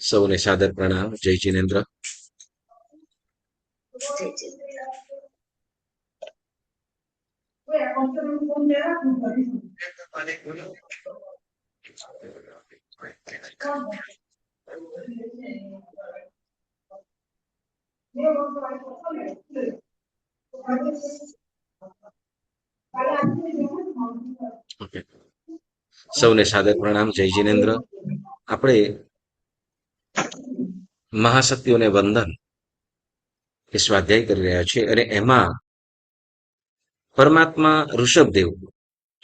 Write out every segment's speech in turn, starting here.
સૌને સાદર પ્રણામ. જય જિનેન્દ્ર. સૌને સાદર પ્રણામ. જય જિનેન્દ્ર. આપણે મહાસત્યોને વંદન એ સ્વાધ્યાય કરી રહ્યા છીએ અને એમાં પરમાત્મા ઋષભદેવ,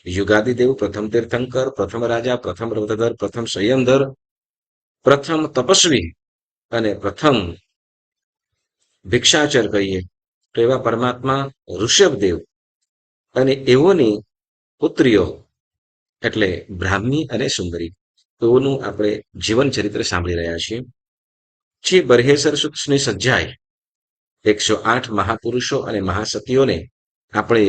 યુગાદિદેવ, પ્રથમ તીર્થંકર, પ્રથમ રાજા, પ્રથમ રવતધર, પ્રથમ સંયમધર, પ્રથમ તપસ્વી અને પ્રથમ ભિક્ષાચર કહીએ તો એવા પરમાત્મા ઋષભદેવ અને એઓની પુત્રીઓ એટલે બ્રાહ્મી અને સુંદરી, તેઓનું આપણે જીવન ચરિત્ર સાંભળી રહ્યા છીએ. જે બરહેસર સુતની સજ્જાય 108 મહાપુરુષો અને મહાસતીઓને આપણે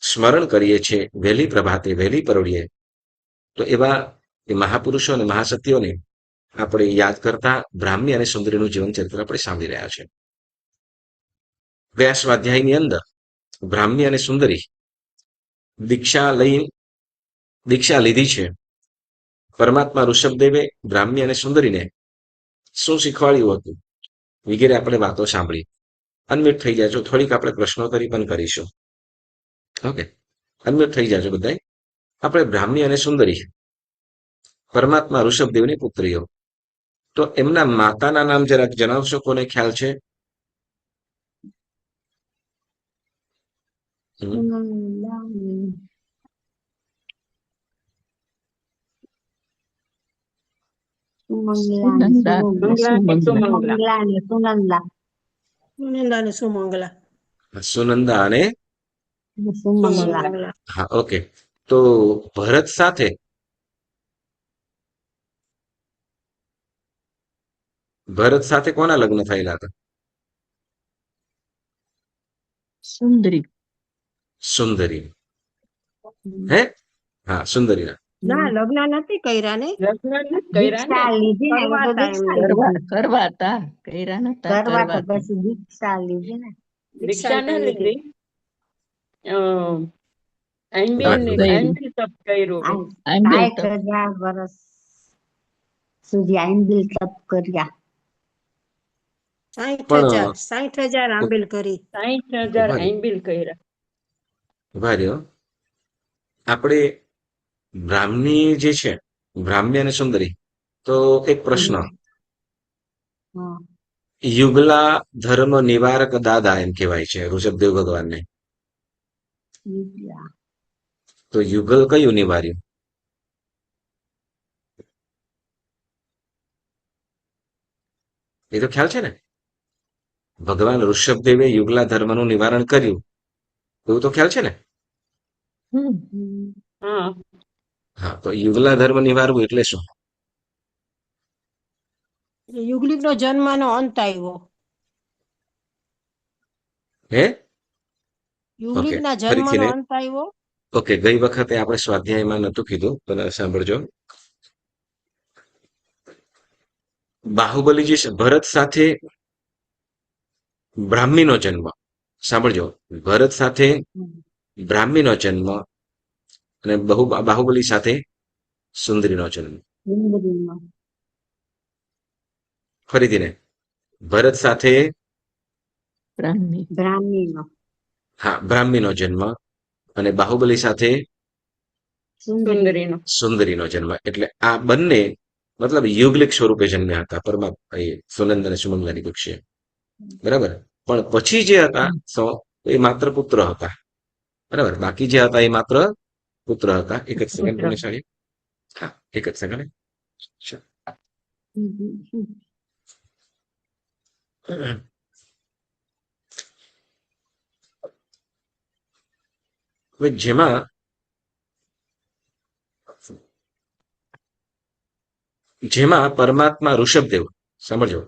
સ્મરણ કરીએ છીએ વહેલી પ્રભાતે, વહેલી પરોઢિયે. તો એવા એ મહાપુરુષો અને મહાસતીઓને આપણે યાદ કરતા બ્રાહ્મી અને સુંદરીનું જીવન ચરિત્ર આપણે સાંભળી રહ્યા છે. ગયા સ્વાધ્યાયની અંદર બ્રાહ્મી અને સુંદરી દીક્ષા લીધી છે. પરમાત્મા ઋષભદેવે બ્રાહ્મી અને સુંદરીને શું શીખવાડ્યું હતું વગેરે આપણે વાતો સાંભળી. અનમ્યુટ થઈ જાજો, થોડીક આપણે પ્રશ્નોત્તરી પણ કરીશું. ઓકે, અનમ્યુટ થઈ જાજો બધા. આપણે બ્રાહ્મી અને સુંદરી પરમાત્મા ઋષભદેવની પુત્રીઓ, તો એમના માતાના નામ જરાક જણાવશો? કોને ખ્યાલ છે? સુનંદા અને હા, ઓકે. તો ભરત સાથે કોના લગ્ન થયેલા હતા? સુંદરી. હે? હા, સુંદરીના. ના, લગ્ન નથી કર્યા ને. દીક્ષા ન લીધી. 60,000 વર્ષ સુધી આંબિલ તપ કર્યા. 60,000 આંબિલ કરી. 60,000 આંબિલ કર્યા. ભાર્યો આપણે બ્રાહ્મણી જે છે, બ્રાહ્મી અને સુંદરી, તો એક પ્રશ્ન. યુગલા ધર્મ નિવારક દાદા એમ કહેવાય છે ઋષભદેવ ભગવાનને. તો યુગલ કયું નિવાર્યું? એ તો ખ્યાલ છે ને. ભગવાન ઋષભદેવે યુગલા ધર્મનું નિવારણ કર્યું, એવું તો ખ્યાલ છે ને. હા, તો યુગલા ધર્મ નિવારવું એટલે શું? યુગલિક નો જન્મ નો અંત આવ્યો. હે? યુગલિક ના જન્મ નો અંત આવ્યો. ઓકે, ગઈ વખતે આપણે સ્વાધ્યાયમાં નતું કીધું, પણ સાંભળજો. બાહુબલીજી ભરત સાથે બ્રાહ્મીનો જન્મ, સાંભળજો. ભરત સાથે બ્રાહ્મીનો જન્મ અને બાહુબલી સાથે સુંદરીનો જન્મ. ફરીથી ને, ભરત સાથે બ્રાહ્મીનો જન્મ અને બાહુબલી સાથે સુંદરીનો જન્મ. એટલે આ બંને મતલબ યુગલિક સ્વરૂપે જન્મ્યા હતા પરમાત્મા સુનંદ અને સુમંગલાની કુક્ષે, બરાબર. પણ પછી જે હતા એ માત્ર પુત્ર હતા, બરાબર. બાકી જે હતા એ માત્ર પુત્ર હતા. એક જ સેકન્ડ પુણ્યશાળી. હા, એક જ સેકન્ડ. હવે જેમાં પરમાત્મા ઋષભદેવ, સમજો,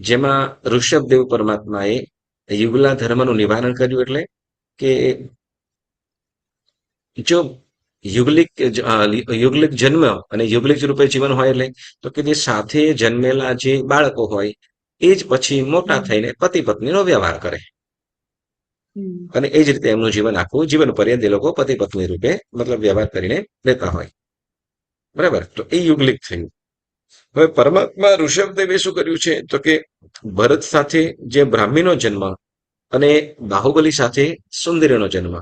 જેમાં ઋષભદેવ પરમાત્માએ યુગલા ધર્મનું નિવારણ કર્યું. એટલે કે જો યુગલિક જન્મ અને યુગલિક રૂપે જીવન હોય એટલે તો કે જે સાથે જન્મેલા જે બાળકો હોય એ જ પછી મોટા થઈને પતિ પત્નીનો વ્યવહાર કરે અને એ જ રીતે એમનું જીવન આખું જીવન પર્યંત એ લોકો પતિ પત્ની રૂપે મતલબ વ્યવહાર કરીને રહેતા હોય. બરાબર, તો એ યુગલિક થયું. હવે પરમાત્મા ઋષભદેવે શું કર્યું છે તો કે ભરત સાથે જે બ્રાહ્મીનો જન્મ અને બાહુબલી સાથે સુંદરીનો જન્મ.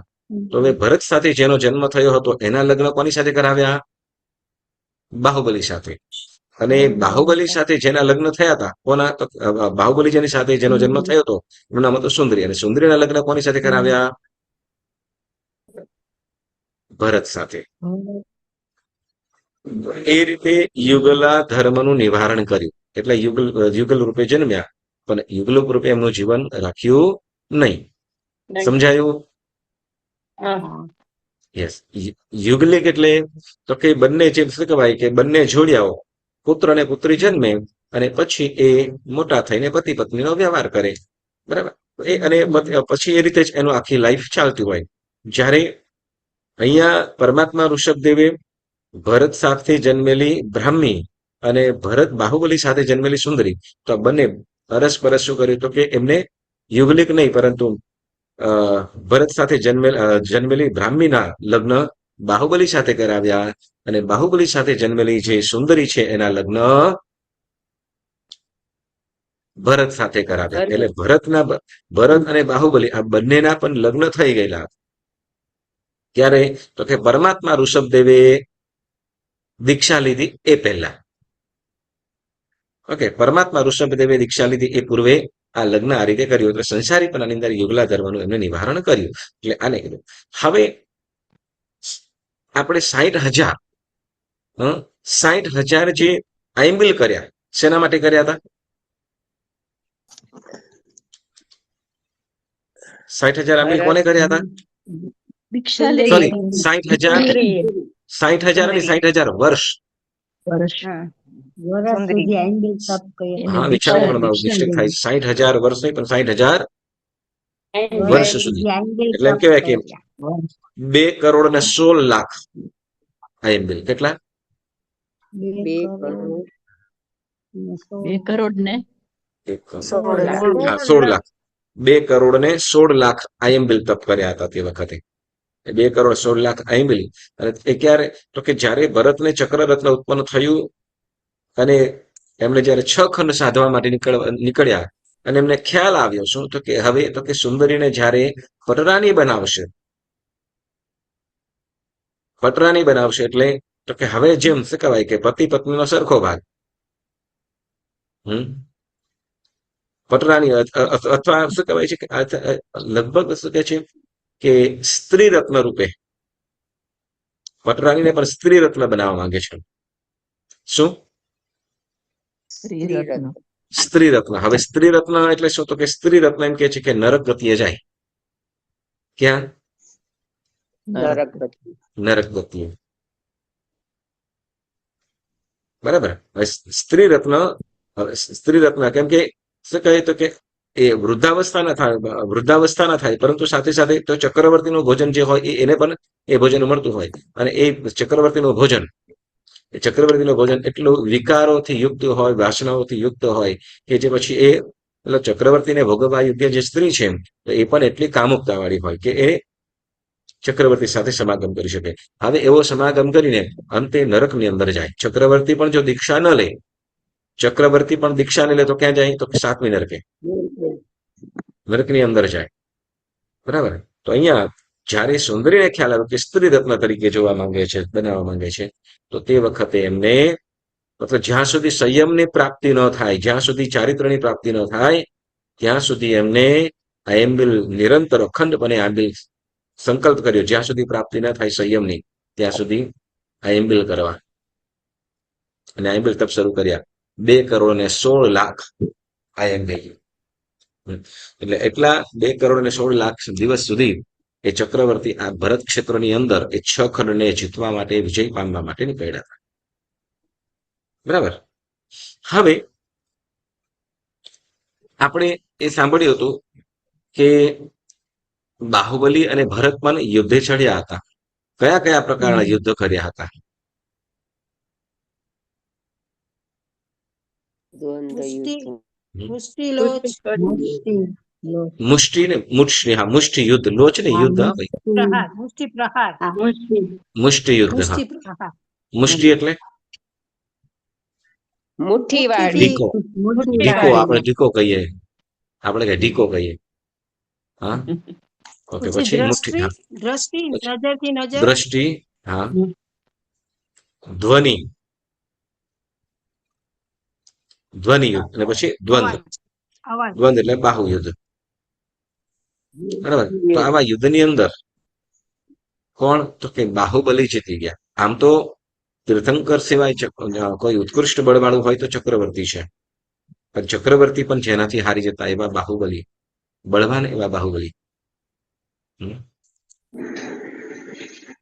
તો હવે ભરત સાથે જેનો જન્મ થયો હતો એના લગ્ન કોની સાથે કરાવ્યા? બાહુબલી સાથે. અને બાહુબલી સાથે જેના લગ્ન થયા હતા કોના? બાહુબલી જેની સાથે જેનો જન્મ થયો હતો એનું નામ હતું સુંદરી. અને સુંદરીના લગ્ન કોની સાથે કરાવ્યા? ભરત સાથે. એ રીતે યુગલા ધર્મનું નિવારણ કર્યું. એટલે યુગલ રૂપે જન્મ્યા પણ યુગલ રૂપે એમનું જીવન રાખ્યું નહીં. સમજાયું? યસ. યુગલિક એટલે તો કે બંને જે શું કહેવાય કે બંને જોડિયાઓ પુત્ર અને પુત્રી જન્મે અને પછી એ મોટા થઈને પતિ પત્નીનો વ્યવહાર કરે. બરાબર, અને પછી એ રીતે જ એનું આખી લાઈફ ચાલતી હોય. જ્યારે અહીંયા પરમાત્મા ઋષભદેવે ભરત સાથે જન્મેલી બ્રાહ્મી અને ભરત બાહુબલી સાથે જન્મેલી સુંદરી, તો આ બંને પરસ્પર શું કર્યું તો કે એમને યુગલિક નહીં પરંતુ ભરત સાથે જન્મેલી બ્રાહ્મીના લગ્ન બાહુબલી સાથે કરાવ્યા અને બાહુબલી સાથે જન્મેલી જે સુંદરી છે એના લગ્ન ભરત સાથે કરાવ્યા. એટલે ભરત અને બાહુબલી આ બંનેના પણ લગ્ન થઈ ગયેલા. ત્યારે તો કે પરમાત્મા ઋષભદેવે દીક્ષા લીધી એ પહેલા. ઓકે, પરમાત્મા ઋષભદેવે દીક્ષા લીધી એ પૂર્વે આ લગ્ન આ રીતે કર્યું. એટલે સંસારીપણાની અંદર યુગલા ધર્મનું એમને નિવારણ કર્યું. એટલે આને કીધું. હવે આપણે 60,000 જે આઈમ્બિલ કર્યા શેના માટે કર્યા હતા? 60,000 આઈમ્બિલ કોને કર્યા હતા? સોરી, 60,000 અને 60,000 વર્ષ. વર્ષ સુધી આઈમ્બિલ તપ કર્યા. હા, વિચારવામાં મારું મિસ્ટેક થાય. 60,000 વર્ષ નહીં પણ 60,000 વર્ષ સુધી. એટલે એમ કહેવાય કે 2,16,00,000 આઈમ્બિલ. કેટલા? 2 કરોડ ને 16,00,000. 2,16,00,000 આઈમ્બિલ તપ કર્યા હતા તે વખતે. 2,16,00,000 આઈમ્બિલ. અને એ ક્યારે? તો કે જ્યારે ભરતને ચક્રરત્ન ઉત્પન્ન થયું અને એમણે જયારે 6 ખંડ સાધવા માટે નીકળ્યા અને એમને ખ્યાલ આવ્યો શું તો કે હવે તો કે સુંદરીને જ્યારે પટરાની બનાવશે એટલે તો કે હવે જેમ શું કહેવાય કે પતિ પત્નીનો સરખો ભાગ પટરાની અથવા શું કહેવાય છે કે લગભગ શું કહે છે કે સ્ત્રી રત્ન રૂપે પટરાનીને પણ સ્ત્રી રત્ન બનાવવા માંગે છે. શું? સ્ત્રી રત્ન. હવે સ્ત્રી રત્ન એટલે શું તો કે સ્ત્રી રત્ન એમ કે છે કે નરક ગતિએ જાય. ક્યાં? નરક ગતિએ. બરાબર. સ્ત્રી રત્ન કેમ કે શું કહે તો કે એ વૃદ્ધાવસ્થા ના થાય પરંતુ સાથે સાથે તો ચક્રવર્તીનું ભોજન જે હોય એને પણ એ ભોજન મળતું હોય અને એ ચક્રવર્તીનું ભોજન એટલું વિકારોથી યુક્ત હોય, વાસનાઓથી યુક્ત હોય કે જે પછી એ એટલે ચક્રવર્તીને ભોગવવા યોગ્ય જે સ્ત્રી છે તો એ પણ એટલી કામુકતા વાળી હોય કે એ ચક્રવર્તી સાથે સમાગમ કરી શકે. હવે એવો સમાગમ કરીને અંતે નરકની અંદર જાય. ચક્રવર્તી પણ જો દીક્ષા ન લે તો ક્યાં જાય? તો 7મી નરકની અંદર જાય. બરાબર. તો અહીંયા જ્યારે સુંદરીને ખ્યાલ આવ્યો કે સ્ત્રી રત્ન તરીકે બનાવવા માંગે છે તો તે વખતે એમને મતલબ જ્યાં સુધી સંયમની પ્રાપ્તિ ન થાય, જ્યાં સુધી ચારિત્રની પ્રાપ્તિ ન થાય ત્યાં સુધી એમને આયંબિલ નિરંતર અખંડપણે આંબિલ સંકલ્પ કર્યો. જ્યાં સુધી પ્રાપ્તિ ન થાય સંયમની ત્યાં સુધી આયંબિલ કરવા અને આયંબિલ તપ શરૂ કર્યા. 2,16,00,000 આયંબિલ. એટલે એટલા 2,16,00,000 દિવસ સુધી એ ચક્રવર્તી આ ભરત ક્ષેત્રની અંદર એ 6 ખંડને જીતવા માટે, વિજય પામવા માટે નીકળ્યા હતા. બરાબર. હવે આપણે એ સાંભળ્યું હતું કે બાહુબલી અને ભરત પણ યુદ્ધે ચડ્યા હતા. કયા કયા પ્રકારના યુદ્ધ કર્યા હતા? દ્વંદ્વ મુષ્ટિ યુદ્ધ. મુષ્ટિ લોચ મુષ્ટિ લોચ. મુષ્ટિ ને મુષ્ટિ, હા મુષ્ટિ યુદ્ધ, લોચ ને હા, યુદ્ધ, હા ભાઈ મુષ્ટિ. પ્રહાર મુષ્ટિ પ્રહાર હા, મુશ્કેલ. મુષ્ટિ યુદ્ધ, હા મુષ્ટિ પ્રહાર મુષ્ટિ એટલે મુઠ્ઠી વાળી. ઢીકો, મુઠ્ઠી ઢીકો વાળી. આપણે ઢીકો કહીએ, આપણે કે ઢીકો કહીએ, હા ઓકે. પછી પછી મુઠ્ઠી, દ્રષ્ટિ હા દ્રષ્ટિ પછી નજર થી નજર દ્રષ્ટિ, હા ધ્વનિ, ધ્વનિ યુદ્ધ, અને પછી દ્વંદ, અવાજ અવાજ દ્વંદ એટલે બાહુ યુદ્ધ, બરાબર. તો આવા યુદ્ધની અંદર કોણ, તો કે બાહુબલી જીતી ગયા. આમ તો તીર્થંકર સિવાય કોઈ ઉત્કૃષ્ટ બળવાળું હોય તો ચક્રવર્તી છે, પણ ચક્રવર્તી પણ જેનાથી હારી જતા એવા બાહુબલી, બળવાન એવા બાહુબલી.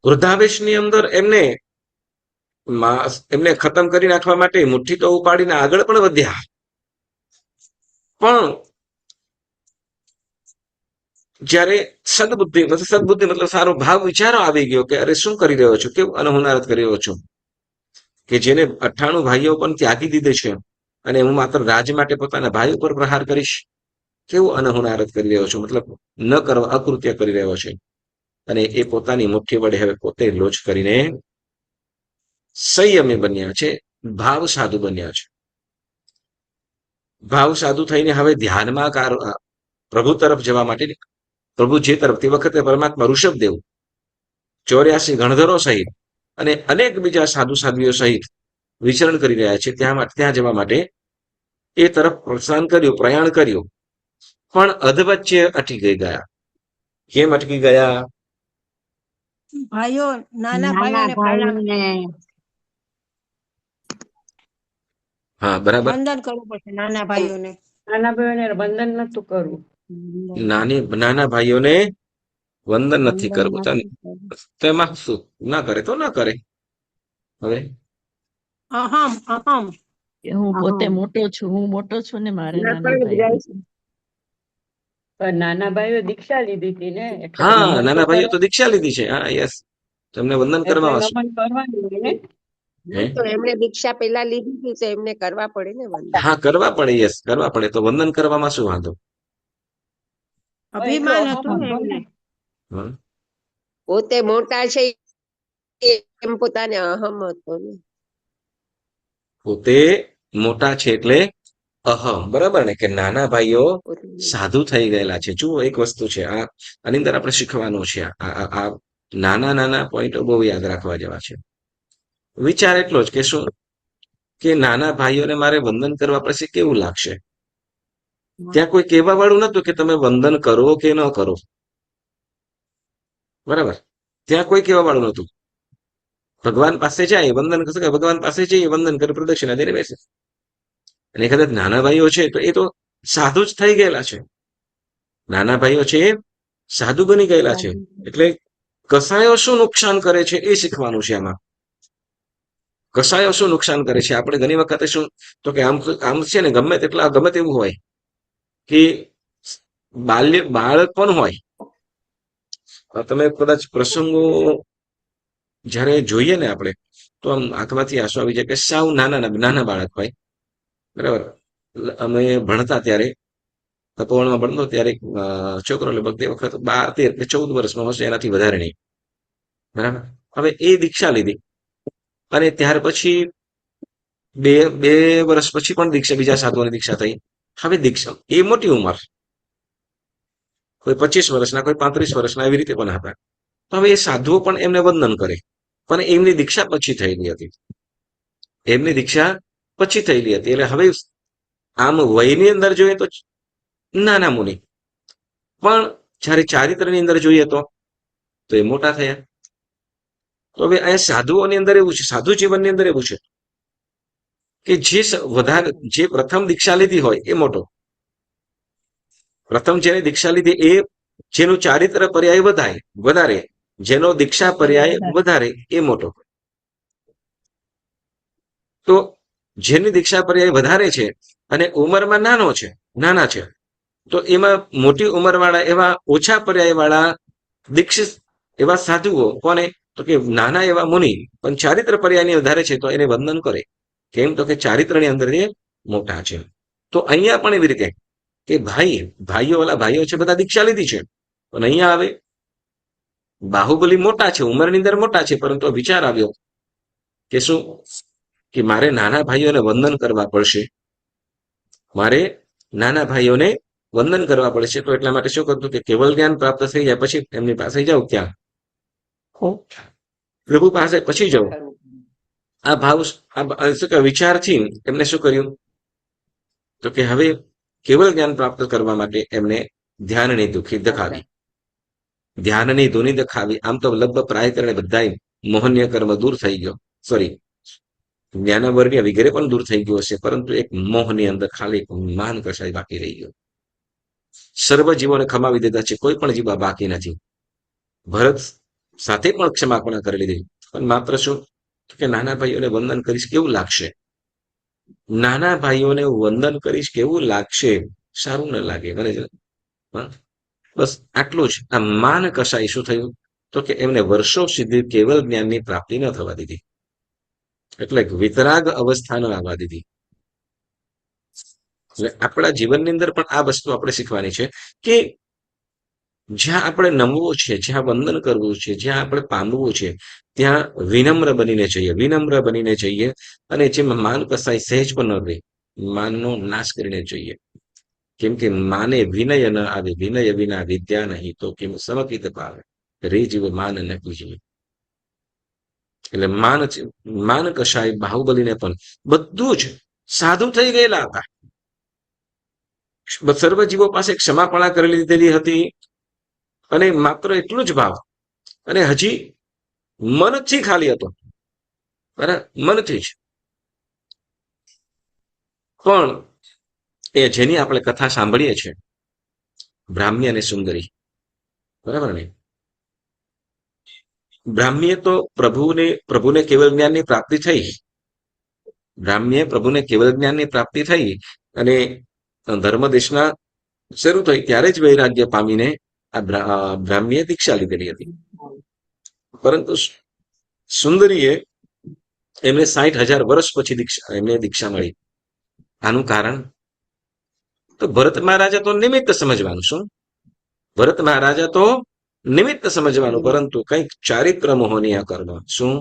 વૃદ્ધાવેશની અંદર એમને ખતમ કરી નાખવા માટે મુઠ્ઠી તો ઉપાડીને આગળ પણ વધ્યા, પણ જ્યારે સદબુદ્ધિ મતલબ સારો ભાવ વિચારો આવી ગયો કે અરે શું કરી રહ્યો છું, કેવું અનહોનારત કરી રહ્યો છું, કે જેને 98 ભાઈઓ પણ ત્યાગી દીધે છે અને હું માત્ર રાજ માટે પોતાના ભાઈ ઉપર પ્રહાર કરીશ, કેવું અનહોનારત કરી રહ્યો છું, મતલબ ન કરવા અકૃત્ય કરી રહ્યો છે. અને એ પોતાની મુઠ્ઠી વડે હવે પોતે લોચ કરીને સંયમી બન્યા છે, ભાવ સાધુ બન્યા છે. ભાવ સાધુ થઈને હવે ધ્યાનમાં પ્રભુ તરફ જવા માટે, પ્રભુ જે તરફ, તે વખતે પરમાત્મા ઋષભદેવ 84 ગણધરો સહિત અને અનેક બીજા સાધુ સાધ્વીઓ સહિત વિચરણ કરી રહ્યા છે. ત્યાં જવા માટે એ તરફ પ્રયાણ કર્યું, પણ અધવચ્ચે અટકી ગયા. કેમ અટકી ગયા? ભાઈઓ નાના નાના ભાઈઓને પ્રણામ ભાઈને હા બરાબર. વંદન કરવું પડશે નાના ભાઈઓને નાના ભાઈઓને વંદન નતું કરવું. નાના ભાઈઓને વંદન નથી વંદન કરવું. નથી કરવું. તેમાં શું ના કરે તો ના કરે. હવે અહમ અહમ કે હું પોતે અહમ. મોટો છું ને મારે ના નાના પણ ભાઈ જાય છે. પણ નાના ભાઈઓ દીક્ષા લીધી હતી ને, એટલે હા, નમન નાના ભાઈઓ તો કરવા- દીક્ષા લીધી છે. હા યસ, તમને વંદન એટલે કરવા આવશે. નમન કરવાનું હોય ને. હે? તો એમણે દીક્ષા પેલા લીધી હતી તો એમને કરવા પડે ને વંદન. હા કરવા પડે, યસ કરવા પડે. તો વંદન કરવામાં શું વાંધો? અભિમાન એટલો હતું ને અહમ હતો એમને ને. હા? પોતે મોટા છે એમ પોતાને અહમ હતો ને. પોતે મોટા છે એટલે અહમ, બરાબર ને, કે નાના ભાઈઓ પોતાને. સાધુ થઈ ગયેલા છે. જુઓ એક વસ્તુ છે, આની અંદર આપણે શીખવાનું છે. આ નાના નાના પોઈન્ટો બહુ યાદ રાખવા જેવા છે. વિચાર એટલો જ કે શું, કે નાના ભાઈઓને મારે વંદન કરવા પડશે, કેવું લાગશે? ત્યાં કોઈ કહેવા વાળું નતું કે તમે વંદન કરો કે ન કરો, બરાબર. ત્યાં કોઈ કહેવા વાળું નતું. ભગવાન પાસે જાય વંદન કરશે, ભગવાન પાસે જઈએ વંદન કરે, પ્રદક્ષિણા દઈને બેસે. અને કદાચ નાના ભાઈઓ છે તો એ તો સાધુ જ થઈ ગયેલા છે. નાના ભાઈઓ છે એ સાધુ બની ગયેલા છે. એટલે કસાયો શું નુકસાન કરે છે એ શીખવાનું છે આમાં. કસાયો શું નુકસાન કરે છે? આપણે ઘણી વખતે શું, તો કે આમ છે ને, ગમે તેવું હોય કે બાળક પણ હોય, તમે કદાચ પ્રસંગો જયારે જોઈએ ને આપણે, તો આમ આંખમાંથી આંસુ આવી જાય કે સાવ નાના બાળક હોય, બરાબર. અમે ભણતા ત્યારે, તપોવનમાં ભણતો ત્યારે છોકરો લગભગ તે વખત 12, 13 કે 14 વર્ષમાં હશે, એનાથી વધારે નહીં, બરાબર. હવે એ દીક્ષા લીધી અને ત્યાર પછી બે વર્ષ પછી પણ બીજા સાધુઓની દીક્ષા થઈ. હવે દીક્ષા એ મોટી ઉંમર, કોઈ 25 વર્ષના, કોઈ 35 વર્ષના, એવી રીતે પણ હતા. તો હવે એ સાધુઓ પણ એમને વંદન કરે, પણ એમની દીક્ષા પછી થયેલી હતી. એટલે હવે આમ વયની અંદર જોઈએ તો નાના મુનિ, પણ જયારે ચારિત્રની અંદર જોઈએ તો એ મોટા થયા. તો હવે અહીંયા સાધુઓની અંદર એવું છે, સાધુ જીવનની અંદર એવું છે કે જે પ્રથમ દીક્ષા લીધી હોય એ મોટો, પ્રથમ જેને દીક્ષા લીધી એ જેનું ચારિત્ર પર્યાય વધારે, જેનો દીક્ષા પર્યાય વધારે એ મોટો. તો જેની દીક્ષા પર્યાય વધારે છે અને ઉંમરમાં નાના છે, તો એમાં મોટી ઉંમર વાળા એવા ઓછા પર્યાય વાળા દીક્ષિત એવા સાધુઓ કોને, તો કે નાના એવા મુનિ પણ ચારિત્ર પર્યાયની વધારે છે તો એને વંદન કરે. કેમ? તો કે ચારિત્રની અંદર એ મોટા છે. તો અહીંયા પણ એવી રીતે કે ભાઈઓ છે બધા દીક્ષા લીધી છે, પણ અહીંયા આવે બાહુબલી મોટા છે, ઉંમરની અંદર મોટા છે, પરંતુ વિચાર આવ્યો કે શું કે મારે નાના ભાઈઓને વંદન કરવા પડશે, મારે નાના ભાઈઓને વંદન કરવા પડશે. તો એટલા માટે શું કરતું કે કેવલ જ્ઞાન પ્રાપ્ત થઈ જાય પછી એમની પાસે જાઉં, ક્યાં પ્રભુ પાસે પછી જાઉં. આ ભાવ શું કે વિચારથી એમને શું કર્યું તો કે હવે કેવલ જ્ઞાન પ્રાપ્ત કરવા માટે એમને ધ્યાનની દખાવી, ધ્યાનની ધૂની દખાવી. આમ તો લગભગ પ્રાય કરીને બધા મોહનીય કર્મ દૂર થઈ ગયો, સોરી જ્ઞાનવર્ગીય વગેરે પણ દૂર થઈ ગયો હશે, પરંતુ એક મોહની અંદર ખાલી માન કશાય બાકી રહી ગયો. સર્વ જીવોને ખમાવી દીધા છે, કોઈ પણ જીવ બાકી નથી. ભરત સાથે પણ ક્ષમાપણા કરી લીધી, પણ માત્ર શું કે નાના ભાઈઓને વંદન કરીશ કેવું લાગશે, નાના ભાઈઓને વંદન કરીશ કેવું લાગશે, સારું ન લાગે મને. બસ આટલું જ. આ માન કશાય શું થયું તો કે એમને વર્ષો સુધી કેવલ જ્ઞાનની પ્રાપ્તિ ન થવા દીધી, એટલે વિતરાગ અવસ્થા ન આવવા દીધી. એટલે આપણા જીવનની અંદર પણ આ વસ્તુ આપણે શીખવાની છે કે જ્યાં આપણે નમવું છે, જ્યાં વંદન કરવું છે, જ્યાં આપણે પામવું છે, ત્યાં વિનમ્ર બનીને જઈએ. અને જેમાં માન કસાય સહેજ પણ ન રહે, માનનો નાશ કરીને જઈએ. કેમ કે માને વિનય ન આવે, વિનય વિના વિદ્યા નહીં, તો કેમ સમકિત પાવે, રે જીવ માન ન કીજીએ. એટલે માન કશાય બાહુબલીને પણ બધું જ સાધુ થઈ ગયેલા હતા, સર્વ જીવો પાસે ક્ષમાપણા કરી લીધેલી હતી, અને માત્ર એટલું જ ભાવ, અને હજી મનથી ખાલી હતો, બરાબર, મનથી જ. પણ એ જેની આપણે કથા સાંભળીએ છીએ, બ્રાહ્મી અને સુંદરી, બરાબર ને, બ્રાહ્મીએ તો પ્રભુને કેવલ જ્ઞાનની પ્રાપ્તિ થઈ, બ્રાહ્મીએ પ્રભુને કેવલ જ્ઞાનની પ્રાપ્તિ થઈ, અને ધર્મ દેશના શરૂ થઈ ત્યારે જ વૈરાગ્ય પામીને આ બ્રાહ્મીએ દીક્ષા લીધેલી હતી. પરંતુ સુંદરીએ એમને 60,000 વર્ષ પછી એમને દીક્ષા મળી. આનું કારણ તો ભરત મહારાજા તો નિમિત્ત સમજવાનું. શું ભરત મહારાજા તો નિમિત્ત સમજવાનું, પરંતુ કંઈક ચારિત્ર મોહનીય કર્મ, શું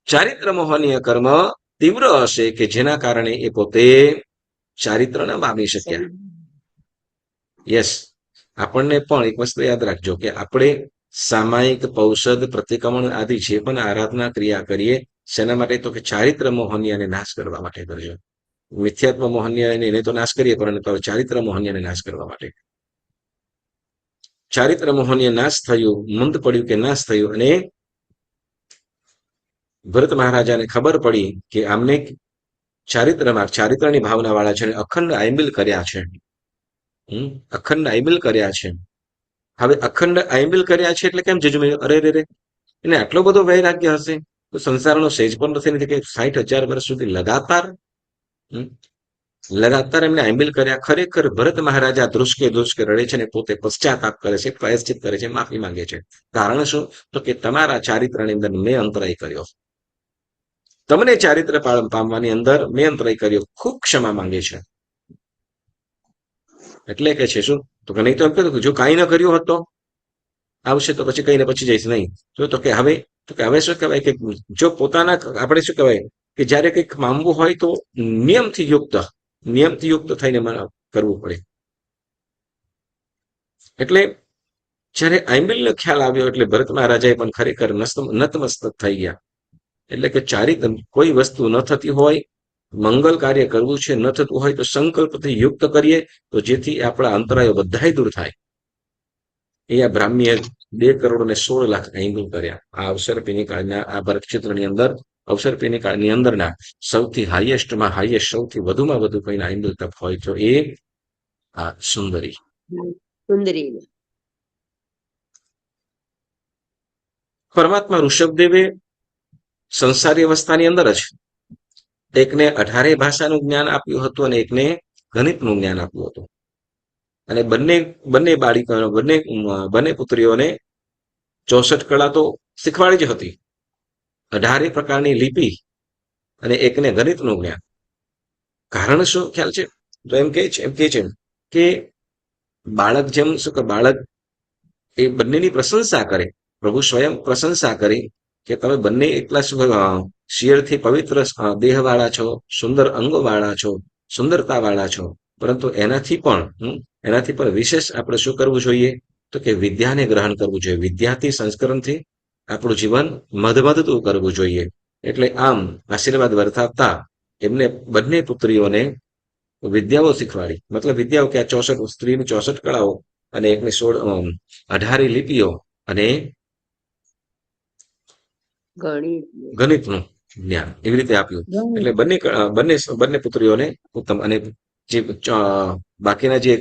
ચારિત્ર મોહનીય કર્મ તીવ્ર હશે કે જેના કારણે એ પોતે ચારિત્ર ન પામી શક્યા. યસ, આપણને પણ એક વસ્તુ યાદ રાખજો કે આપણે સામાયિક, પૌષદ, પ્રતિક્રમણ આદિ જે પણ આરાધના ક્રિયા કરીએ, શેના માટે તો કે ચારિત્ર મોહનીયને નાશ કરવા માટે કરજો. મિથ્યાત્વ મોહનીય એને તો નાશ કરીએ, પરંતુ ચારિત્ર મોહનીયને નાશ કરવા માટે. ચારિત્ર મોહનીય નાશ થયું, મંદ પડ્યું કે નાશ થયું, અને ભરત મહારાજાને ખબર પડી કે આમને ચારિત્રની ભાવના વાળા છે, અખંડ આયંબિલ કર્યા છે, અખંડ આયંબિલ કર્યા છે. હવે અખંડ આયંબિલ કર્યા છે એટલે કેમ જજમેં, અરે રે, એને આટલો બધો વૈરાગ્ય હશે તો સંસારનો સહેજ પણ નથી કે 60,000 વર્ષ સુધી લગાતાર એમને આયંબિલ કર્યા. ખરેખર ભરત મહારાજા ધ્રુસકે રડે છે, ને પોતે પશ્ચાતાપ કરે છે, પ્રાયશ્ચિત કરે છે, માફી માંગે છે. કારણ શું તો કે તમારા ચારિત્રની અંદર મેં અંતરાય કર્યો, તમને ચારિત્ર પામવાની અંદર મેં અંતરાય કર્યો, ખૂબ ક્ષમા માંગે છે. એટલે કે છે શું તો કે નહીં તો એમ કીધું જો કાંઈ ન કર્યું હોત તો આવશે તો પછી કઈને પછી જઈશ નહીં. તો કે હવે શું કહેવાય કે જો પોતાના આપણે શું કહેવાય કે જ્યારે કંઈક પામવું હોય તો નિયમથી યુક્ત થઈને કરવું પડે. એટલે જ્યારે આયંબિલનો ખ્યાલ આવ્યો એટલે ભરત મહારાજાએ પણ ખરેખર નતમસ્તક થઈ ગયા. એટલે કે કોઈ વસ્તુ ન થતી હોય, મંગલ કાર્ય કરવું છે, ન થતું હોય તો સંકલ્પથી યુક્ત કરીએ, તો જેથી આપણા અંતરાયો બધા દૂર થાય. અહીંયા બ્રાહ્મીએ 2,16,00,000 આયંબિલ કર્યા. આ અવસરપીની કાળના આ ભરત ક્ષેત્રની અંદર અવસરપીની કાળની અંદરના સૌથી હાઈએસ્ટમાં હાઈએસ્ટ, સૌથી વધુમાં વધુ કોઈને આયંબિલ તપ હોય તો એ આ સુંદરી. પરમાત્મા ઋષભદેવે સંસારી અવસ્થાની અંદર જ એકને 18 ભાષાનું જ્ઞાન આપ્યું હતું અને એકને ગણિતનું જ્ઞાન આપ્યું હતું. અને બંને પુત્રીઓને 64 કળા તો શીખવાડી જ હતી, 18 પ્રકારની લિપિ અને એકને ગણિતનું જ્ઞાન. કારણ શું ખ્યાલ છે? તો એમ કે છે કે બાળક જેમ શું કે બાળક એ બંનેની પ્રશંસા કરે, પ્રભુ સ્વયં પ્રશંસા કરી કે તમે બંને એટલા શિયરથી પવિત્ર દેહવાળા છો, સુંદર અંગોવાળા છો, સુંદરતાવાળા છો, પરંતુ એનાથી પણ વિશેષ આપણે શું કરવું જોઈએ? તો કે વિદ્યાને ગ્રહણ કરવું જોઈએ. વિદ્યાથી સંસ્કરણથી આપણું જીવન મધમધતું કરવું જોઈએ. એટલે આમ આશીર્વાદ વર્તાવતા એમને બંને પુત્રીઓને વિદ્યાઓ શીખવાડી. મતલબ વિદ્યાઓ કે આ 64 સ્ત્રીની 64 કળાઓ અને એકની 18 લિપિઓ અને ગણિત ગણિતનું જ્ઞાન એવી રીતે આપ્યું. એટલે બંને પુત્રીઓને ઉત્તમ. અને જે બાકીના જે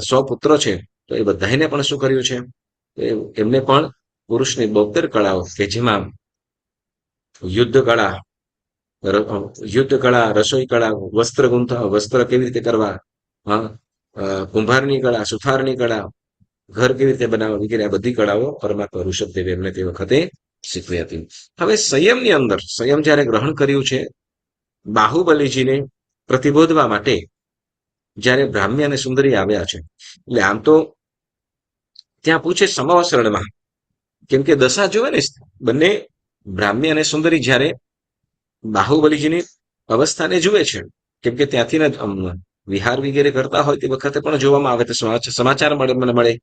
100 પુત્રો છે તો એ બધાને પણ શું કર્યું છે? એમને પણ પુરુષની 72 કળાઓ કે જેમાં યુદ્ધ કળા, રસોઈ કળા, વસ્ત્ર કેવી રીતે કરવા, કુંભારની કળા, સુથારની કળા, ઘર કેવી રીતે બનાવવા વગેરે આ બધી કળાઓ પરમાત્મા ઋષભદેવે એમને તે વખતે શીખવી હતી. હવે સંયમની અંદર સંયમ જ્યારે ગ્રહણ કર્યું છે, બાહુબલીજીને પ્રતિબોધવા માટે જ્યારે બ્રાહ્મી અને સુંદરી આવ્યા છે, એટલે આમ તો ત્યાં પૂછે સમાવસરણમાં, કેમ કે દશા જોવે ને બંને બ્રાહ્મી અને સુંદરી જ્યારે બાહુબલીજીની અવસ્થાને જુએ છે, કેમ કે ત્યાંથી વિહાર વગેરે કરતા હોય તે વખતે પણ જોવામાં આવે તો સમાચાર મળે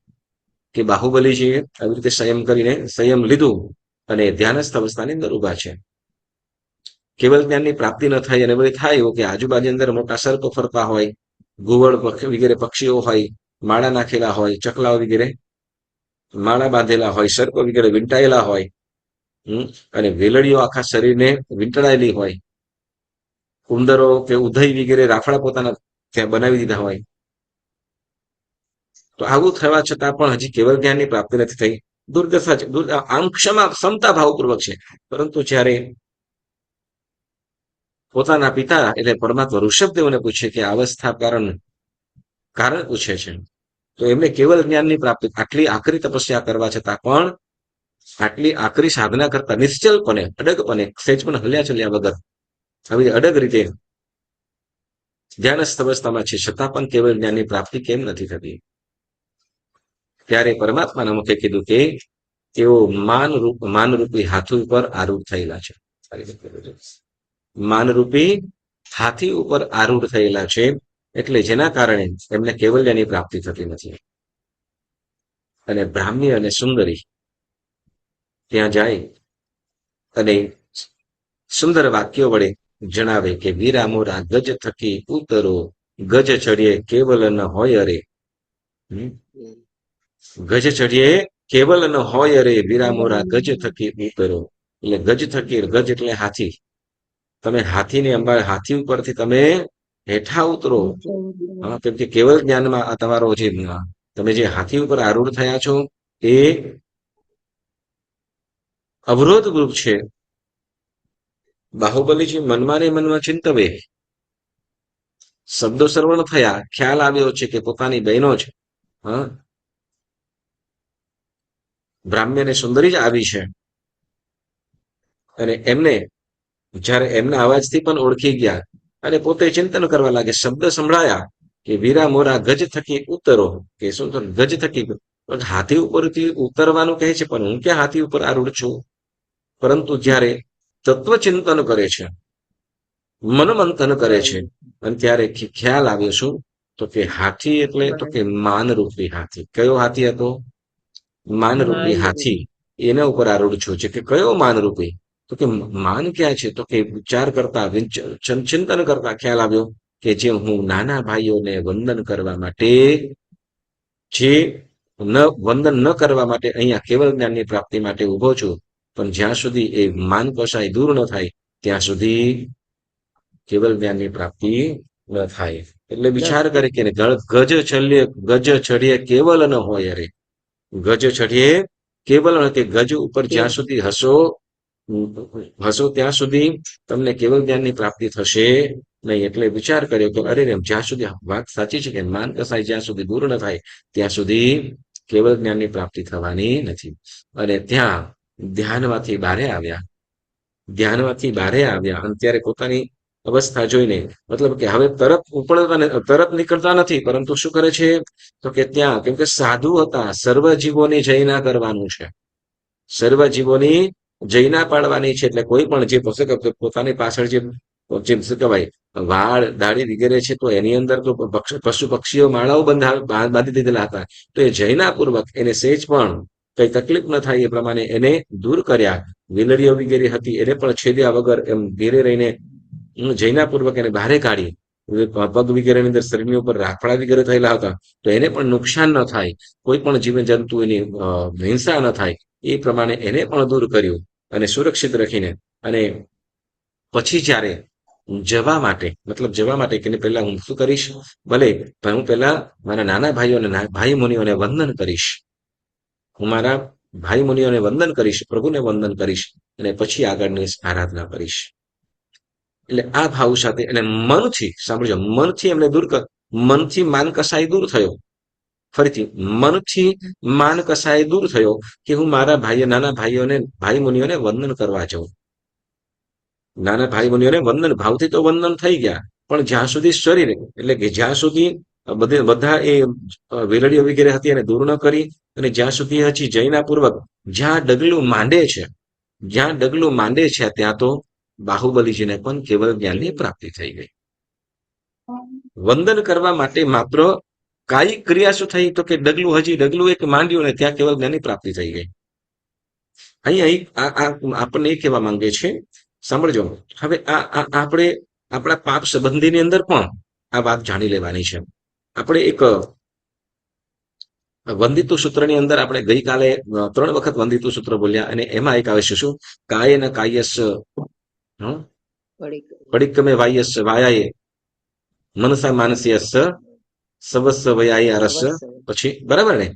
કે બાહુબલીજીએ આવી રીતે સંયમ લીધું અને ધ્યાનસ્થ અવસ્થાની અંદર ઉભા છે. કેવલ જ્ઞાનની પ્રાપ્તિ ન થાય અને બધું થાય એવું કે આજુબાજુ અંદર મોટા સર્પ ફરતા હોય, ઘુવડ વગેરે પક્ષીઓ હોય, માળા નાખેલા હોય, ચકલાઓ વગેરે માળા બાંધેલા હોય, સર્પ વગેરે વીંટાયેલા હોય, અને વેલડીઓ આખા શરીરને વીંટળાયેલી હોય, ઉંદરો કે ઉધઈ વગેરે રાફડા પોતાના ત્યાં બનાવી દીધા હોય, તો આવું થવા છતાં પણ હજી કેવલ જ્ઞાનની પ્રાપ્તિ નથી થઈ. દુર્દશા છે. આમ ક્ષમતા ભાવપૂર્વક છે, પરંતુ જ્યારે પોતાના પિતા એટલે પરમાત્મા ઋષભદેવને પૂછે કે અવસ્થા કારણ પૂછે છે, તો એમને કેવલ જ્ઞાનની પ્રાપ્તિ, આટલી આકરી તપસ્યા કરવા છતાં પણ, આટલી આકરી સાધના કરતા નિશ્ચલપણે, અડગપણે, સહેજ પણ હલ્યા ચલ્યા વગર આવી અડગ રીતે ધ્યાનસ્થ અવસ્થામાં છે, છતાં પણ કેવલ જ્ઞાનની પ્રાપ્તિ કેમ નથી થતી? ત્યારે પરમાત્માના મુખે કીધું કે તેઓ માનરૂપી હાથી ઉપર આરૂઢ થયેલા છે. માનરૂપી હાથી ઉપર આરૂઢ થયેલા છે, એટલે જેના કારણે એમને કેવલ્યની પ્રાપ્તિ થતી નથી. અને બ્રાહ્મી અને સુંદરી ત્યાં જાય અને સુંદર વાક્યો વડે જણાવે કે વીરા મોરા ગજ થકી ઉતરો, ગજ ચડીએ કેવલ ન હોય અરે. ગજ ચડીએ કેવલ ન હોય અરે, વીરા મોરા ગજ થકી ઉતરો. એટલે ગજ થકી, ગજ એટલે હાથી, તમે હાથી ઉપરથી તમે હેઠા ઉતરો. કેમ કે કેવલ જ્ઞાનમાં આ તમારો જે તમે જે હાથી ઉપર આરૂઢ થયા છો એ અવરોધ રૂપ છે. બાહુબલીજી મનમાં ને મનમાં ચિંતવે, શબ્દો શ્રવણ થયા, ખ્યાલ આવ્યો છે કે પોતાની બહેનો છે, બ્રાહ્મ્ય અને સુંદરી જ આવી છે, અને એમને જ્યારે એમના અવાજથી પણ ઓળખી ગયા અને પોતે ચિંતન કરવા લાગે. શબ્દ સંભળાયા કે વીરા મોરા ગજ થકી ઉતરો, કે શું ગજ થકી, હાથી ઉપરથી ઉતરવાનું કહે છે, પણ હું ક્યાં હાથી ઉપર આરૂઢ છું? પરંતુ જ્યારે તત્વચિંતન કરે છે, મનમંથન કરે છે, અને ત્યારે ખ્યાલ આવ્યો શું? તો કે હાથી એટલે તો કે માનરૂપી હાથી. કયો હાથી હતો? માનરૂપી હાથી. એના ઉપર આરૂઢ છું છે. કે કયો માનરૂપી? તો કે માન ક્યાં છે? તો કે વિચાર કરતા, ચિંતન કરતા ખ્યાલ આવ્યો કે જે હું નાના ભાઈઓને વંદન કરવા માટે, જે વંદન ન કરવા માટે અહીંયા કેવલ જ્ઞાનની પ્રાપ્તિ માટે ઉભો છું, પણ જ્યાં સુધી એ માન કસાય દૂર ન થાય ત્યાં સુધી કેવલ જ્ઞાનની પ્રાપ્તિ ન થાય. એટલે વિચાર કરે કે ગજ ચડીએ કેવલ ન હોય અરે. ગજ ચડીએ કેવલ કે ગજ ઉપર જ્યાં સુધી હશો ત્યાં સુધી તમને કેવલ જ્ઞાનની પ્રાપ્તિ થશે નહીં. એટલે વિચાર કર્યો કે અરે જ્યાં સુધી વાત સાચી છે કે માન કસાય જ્યાં સુધી દૂર ન થાય ત્યાં સુધી કેવળ જ્ઞાનની પ્રાપ્તિ થવાની નથી. અને ત્યાં ધ્યાનમાંથી બહારે આવ્યા અને ત્યારે પોતાની અવસ્થા જોઈને, મતલબ કે હવે તરત નીકળતા નથી, પરંતુ શું કરે છે તો કે ત્યાં, કેમ કે સાધુ હતા, સર્વ જીવોની જયના કરવાનું છે, સર્વ જીવોની જયના પાડવાની છે. એટલે કોઈ પણ જે પોતાની પાછળ જે શું કહેવાય વાળ દાઢી વગેરે છે, તો એની અંદર તો પશુ પક્ષીઓ માળાઓ બાંધી દીધેલા હતા. તો એ જયના પૂર્વક એને સહેજ પણ કઈ તકલીફ ન થાય એ પ્રમાણે એને દૂર કર્યા. વિલડીઓ વગેરે હતી એને પણ છેદ્યા વગર એમ ઘેરે રહીને જયના પૂર્વક એને બહારે કાઢી. પગ વગેરેની અંદર શરીરની ઉપર રાખડા વગેરે થયેલા હતા, તો એને પણ નુકસાન ન થાય, કોઈ પણ જીવ જંતુ એની હિંસા ન થાય, એ પ્રમાણે એને પણ દૂર કર્યું અને સુરક્ષિત રાખીને. અને પછી જ્યારે જવા માટે કે પહેલા હું શું કરીશ, ભલે હું પહેલા મારા નાના ભાઈ મુનિઓને વંદન કરીશ, હું મારા ભાઈ મુનિઓને વંદન કરીશ, પ્રભુને વંદન કરીશ, અને પછી આગળની આરાધના કરીશ. એટલે આ ભાવ સાથે અને મનથી સાંભળજો, મનથી એમને મનથી માન કસાય દૂર થયો. ફરીથી મનથી માન કસાય દૂર થયો કે હું મારા નાના ભાઈ મુનિઓને વંદન કરવા જાઉં. નાના ભાઈ મુનિઓને વંદન, ભાવથી તો વંદન થઈ ગયા, પણ જ્યાં સુધી શરીર, એટલે કે જ્યાં સુધી બધા એ વેલડીઓ વગેરે હતી એને દૂર ન કરી, અને જ્યાં સુધી હજી જયના પૂર્વક જ્યાં ડગલું માંડે છે ત્યાં તો બાહુબલીજીને પણ કેવળ જ્ઞાનની પ્રાપ્તિ થઈ ગઈ. વંદન કરવા માટે માત્ર કાયિક ક્રિયા શું થઈ તો કે ડગલું એક માંડ્યું ને ત્યાં કેવળ જ્ઞાનની પ્રાપ્તિ થઈ ગઈ. અહીં આપણને એ કહેવા માંગે છે, સાંભળજો, હવે આપણે આપણા પાપ સંબંધીની અંદર પણ આ વાત જાણી લેવાની છે. આપણે એક વંદિતુ સૂત્રની અંદર આપણે ગઈકાલે 3 વખત વંદિતુ સૂત્ર બોલ્યા, અને એમાં એક આવે છે શું, કાયેન કાયસ્સ પડિક્કમે વાયસ્સ વાયાએ મનસા માનસ્યસ્સ સવસ્વ વયાય આરસ. પછી બરાબર ને,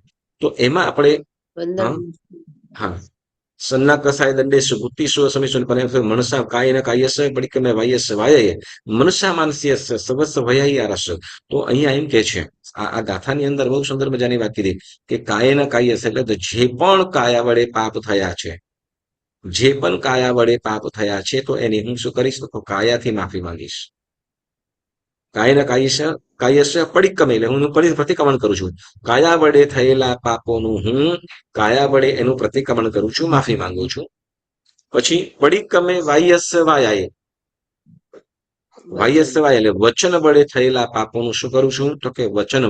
તો એમાં આપણે હા સન્ના કસાય દંડેશ બુદ્ધિશો સમીશો મનસા કાયેન કાયસ્સ પડિક્કમે વાયસ્સ વાયાએ મનસા માનસ્યસ્સ સવસ્વ વયાય આરસ. તો અહીંયા એમ કે છે, આ ગાથાની અંદર બહુ સુંદર મજાની વાત કીધી કે કાયેન કાયસ્સ એટલે જે પણ કાયા વડે પાપ થયા છે, તો એની હું શું કરીશ તો કાયાથી માફી માંગીશ. કાયન કાયસ્સ પડિક્કમે એટલે હું પ્રતિક્રમણ કરું છું. કાયા વડે થયેલા પાપોનું હું કાયા વડે એનું પ્રતિક્રમણ કરું છું, માફી માંગુ છું. પછી પડિક્કમે વાયસ્સ વાયાએ એટલે વચન વડે થયેલા પાપોનું શું કરું છું તો કે વચન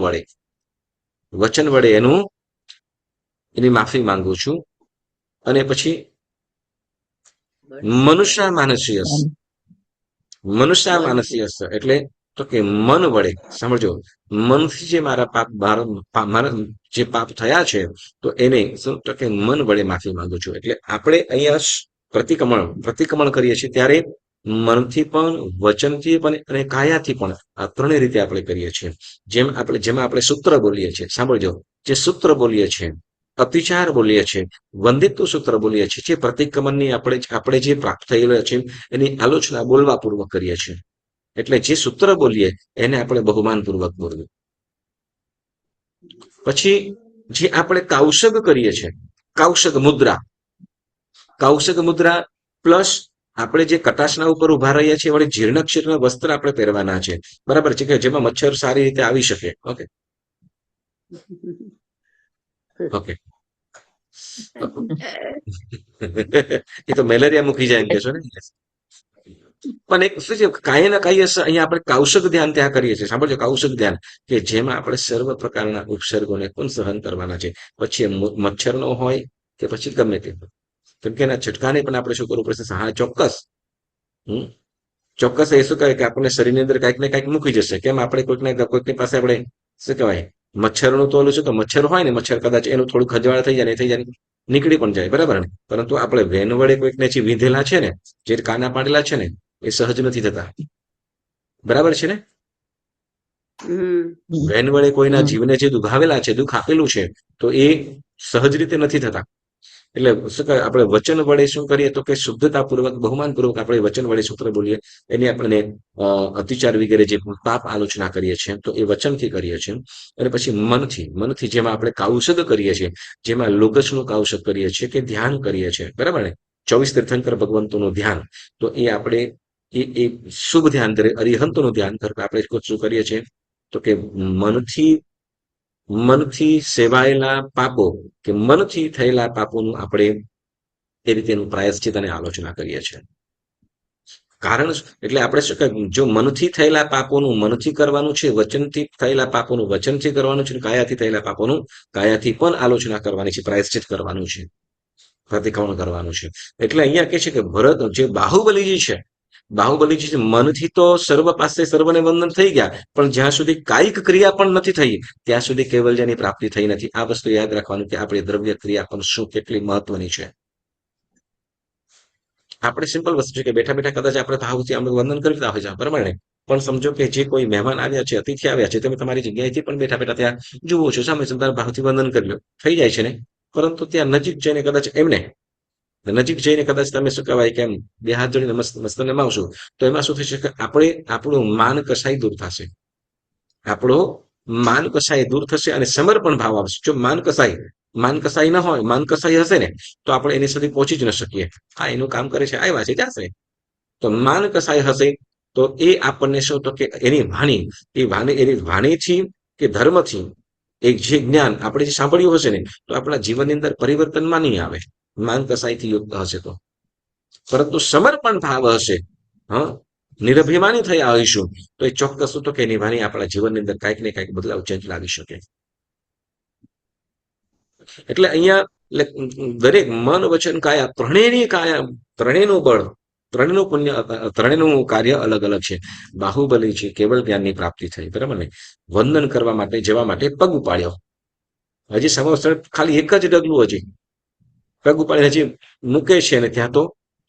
વડે એની માફી માંગુ છું. અને પછી મનુષ્ય માનસ્યસ્સ એટલે તો કે મન વડે, સાંભળજો, મનથી જે મારા જે પાપ થયા છે, તો એને શું તો કે મન વડે માફી માંગુ છું. એટલે આપણે અહીંયા પ્રતિક્રમણ કરીએ છીએ ત્યારે મનથી પણ, વચનથી પણ અને કાયાથી પણ, આ 3 રીતે આપણે કરીએ છીએ. જેમાં આપણે સૂત્ર બોલીએ છીએ, સાંભળજો, જે સૂત્ર બોલીએ છીએ, અતિચાર બોલીએ છીએ, વંદિત્વ સૂત્ર બોલીએ છીએ, જે પ્રતિક્રમણની આપણે જે પ્રાપ્ત થયેલા છે એની આલોચના બોલવા પૂર્વક કરીએ છીએ. એટલે જે સૂત્ર બોલીએ એને આપણે બહુમાન પૂર્વક બોલવું. પછી જે આપણે કૌશગ કરીએ છીએ, કૌશગ મુદ્રા પ્લસ આપણે જે કટાશના ઉપર ઉભા રહીએ છીએ વળી જીર્ણક્ષીર્ણ વસ્ત્ર આપણે પહેરવાના છે, બરાબર છે, કે જેમાં મચ્છર સારી રીતે આવી શકે. ઓકે એ તો મેલેરિયા મૂકી જાય એમ કહેશો ને. પણ એક શું છે, કાયના કાયસ્સ અહીંયા આપણે કૌશક ધ્યાન ત્યાં કરીએ છીએ. સાંભળજો, કૌશક ધ્યાન કે જેમાં આપણે સર્વ પ્રકારના ઉપસર્ગોને પણ સહન કરવાના છે, પછી મચ્છરનો હોય કે પછી ગમે તે, કેમ કે એના છટકાને પણ આપણે શું કરવું પડશે. હા, ચોક્કસ એ શું કહે કે આપણને શરીરની અંદર કંઈક ને કંઈક મૂકી જશે. કેમ, આપણે કોઈકની પાસે આપણે શું કહેવાય મચ્છરનું તો ઓલું છે, તો મચ્છર હોય ને, મચ્છર કદાચ એનું થોડું ખજવાળ થઈ જાય નીકળી પણ જાય, બરાબર ને. પરંતુ આપણે વેન વડે કોઈકને જે વિધેલા છે ને, જે કાના પાડેલા છે ને, એ સહજ નથી થતા, બરાબર છે ને. વેન વડે કોઈના જીવને જે દુખાવેલા છે, દુઃખ આપેલું છે, તો એ સહજ રીતે નથી થતા. એટલે શું કહે, આપણે વચન વડે શું કરીએ તો કે શુદ્ધતાપૂર્વક બહુમાનપૂર્વક આપણે વચન વડે સૂત્ર બોલીએ, એની આપણે અતિચાર વગેરે જે પાપ આલોચના કરીએ છીએ તો એ વચનથી કરીએ છીએ. અને પછી મનથી જેમાં આપણે કાઉષદ કરીએ છીએ, જેમાં લોગસનું કાઉષદ કરીએ છીએ કે ધ્યાન કરીએ છીએ, બરાબર ને, 24 તીર્થંકર ભગવંતોનું ધ્યાન, તો એ આપણે એ શુભ ધ્યાન કરે, અરિહંતોનું ધ્યાન કરે આપણે શું કરીએ છીએ તો કે મનથી સેવાયેલા પાપો કે મનથી થયેલા પાપોનું આપણે એ રીતેનું પ્રાયશ્ચિત અને આલોચના કરીએ છીએ. કારણ એટલે આપણે શું કહે, જો મનથી થયેલા પાપોનું મનથી કરવાનું છે, વચનથી થયેલા પાપોનું વચનથી કરવાનું છે, કાયાથી થયેલા પાપોનું કાયાથી પણ આલોચના કરવાની છે, પ્રાયશ્ચિત કરવાનું છે, પ્રતિક્રમણ કરવાનું છે. એટલે અહીંયા કે છે કે ભરત જે બાહુબલીજી છે, બાહુબલીજી મનથી તો સર્વ પાસે સર્વને વંદન થઈ ગયા, પણ જ્યાં સુધી કાયિક ક્રિયા પણ નથી થઈ ત્યાં સુધી કૈવલ્યની પ્રાપ્તિ થઈ નથી. આ વસ્તુ યાદ રાખવાનું કે આપણી દ્રવ્ય ક્રિયા પણ શું કેટલી મહત્વની છે. આપણે સિમ્પલ વસ્તુ છે કે બેઠા બેઠા કદાચ આપણે ભાવથી આપણે વંદન કરતા હોય છે, બરાબર ને, પણ સમજો કે જે કોઈ મહેમાન આવ્યા છે, અતિથિ આવ્યા છે, તમે તમારી જગ્યાએથી પણ બેઠા બેઠા ત્યાં જુઓ છો, સામે તમારા ભાવથી વંદન કરી લો, થઈ જાય છે ને. પરંતુ ત્યાં નજીક જઈને કદાચ એમને નજીક જઈને કદાચ તમે શું કહેવાય કે એમ બે હાથ જોડીને મસ્ત નમાવશો તો એમાં શું થશે કે આપણું માન કસાઈ દૂર થશે, આપણો માન કસાઈ દૂર થશે અને સમર્પણ ભાવ આવશે. જો માન કસાઈ ન હોય, માન કસાઈ હશે ને તો આપણે એની સુધી પહોંચી જ ન શકીએ. હા, એનું કામ કરે છે, આવ્યા છે, જશે. તો માન કસાઈ હશે તો એ આપણને શું તો કે એની વાણીથી કે ધર્મથી એક જે જ્ઞાન આપણે જે સાંભળ્યું હશે ને તો આપણા જીવનની અંદર પરિવર્તનમાં નહીં આવે, માન કસાઈથી યુક્ત હશે તો. પરંતુ સમર્પણ ભાવ હશે, નિરભિમાની થયા હોઈશું તો એ ચોક્કસ તો કે એની વાણી આપણા જીવનની અંદર કાંઈક ને કાંઈક બદલાવ ચેન્જ લાવી શકે. એટલે અહીંયા દરેક મન વચન કાયા ત્રણેયનું બળ, ત્રણેયનું પુણ્ય, ત્રણેયનું કાર્ય અલગ અલગ છે. બાહુબલી છે, કેવળ જ્ઞાનની પ્રાપ્તિ થઈ, બરાબર ને, વંદન કરવા માટે જવા માટે પગ ઉપાડ્યો. હજી સમવસ્ત્ર ખાલી એક જ ડગલું હજી પગ ઉપાડીને હજી મૂકે છે અને ત્યાં તો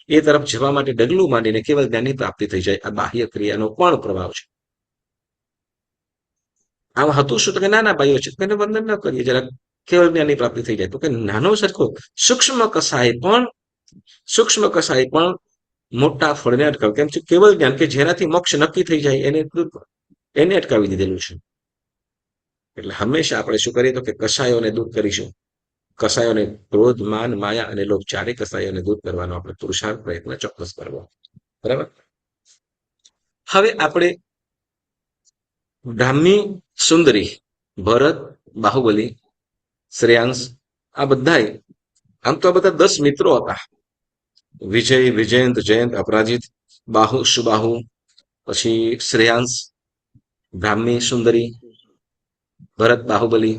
એ તરફ જવા માટે ડગલું માંડીને કેવળ જ્ઞાનની પ્રાપ્તિ થઈ જાય. આ બાહ્ય ક્રિયાનો પણ પ્રભાવ છે. આમ હતું શું તો કે નાના ભાઈઓ છે તેને વંદન ન કરીએ, જરા કેવળ જ્ઞાનની પ્રાપ્તિ થઈ જાય. તો કે નાનો સરખો સૂક્ષ્મ કસાય પણ મોટા ફળને અટકાવે. કેમ છે? કેવળ જ્ઞાન કે જેનાથી મોક્ષ નક્કી થઈ જાય એને અટકાવી દીધેલું છે. એટલે હંમેશા આપણે શું કરીએ તો કે કસાયોને દૂર કરીશું. કસાયોને ક્રોધ, માન, માયા અને લોભ ચારે કસાયોને દૂર કરવાનો આપણે પુરુષાર્થ પ્રયત્ન ચોક્કસ કરવો. બરાબર. હવે આપણે બ્રાહ્મી, સુંદરી, ભરત, બાહુબલી, શ્રેયાંશ આ બધા આમ તો આ બધા 10 મિત્રો હતા. વિજય, વિજયંત, જયંત, અપરાજિત, બાહુ, સુબાહુ, પછી શ્રેયાંશ, બ્રાહ્મી, સુંદરી, ભરત, બાહુબલી.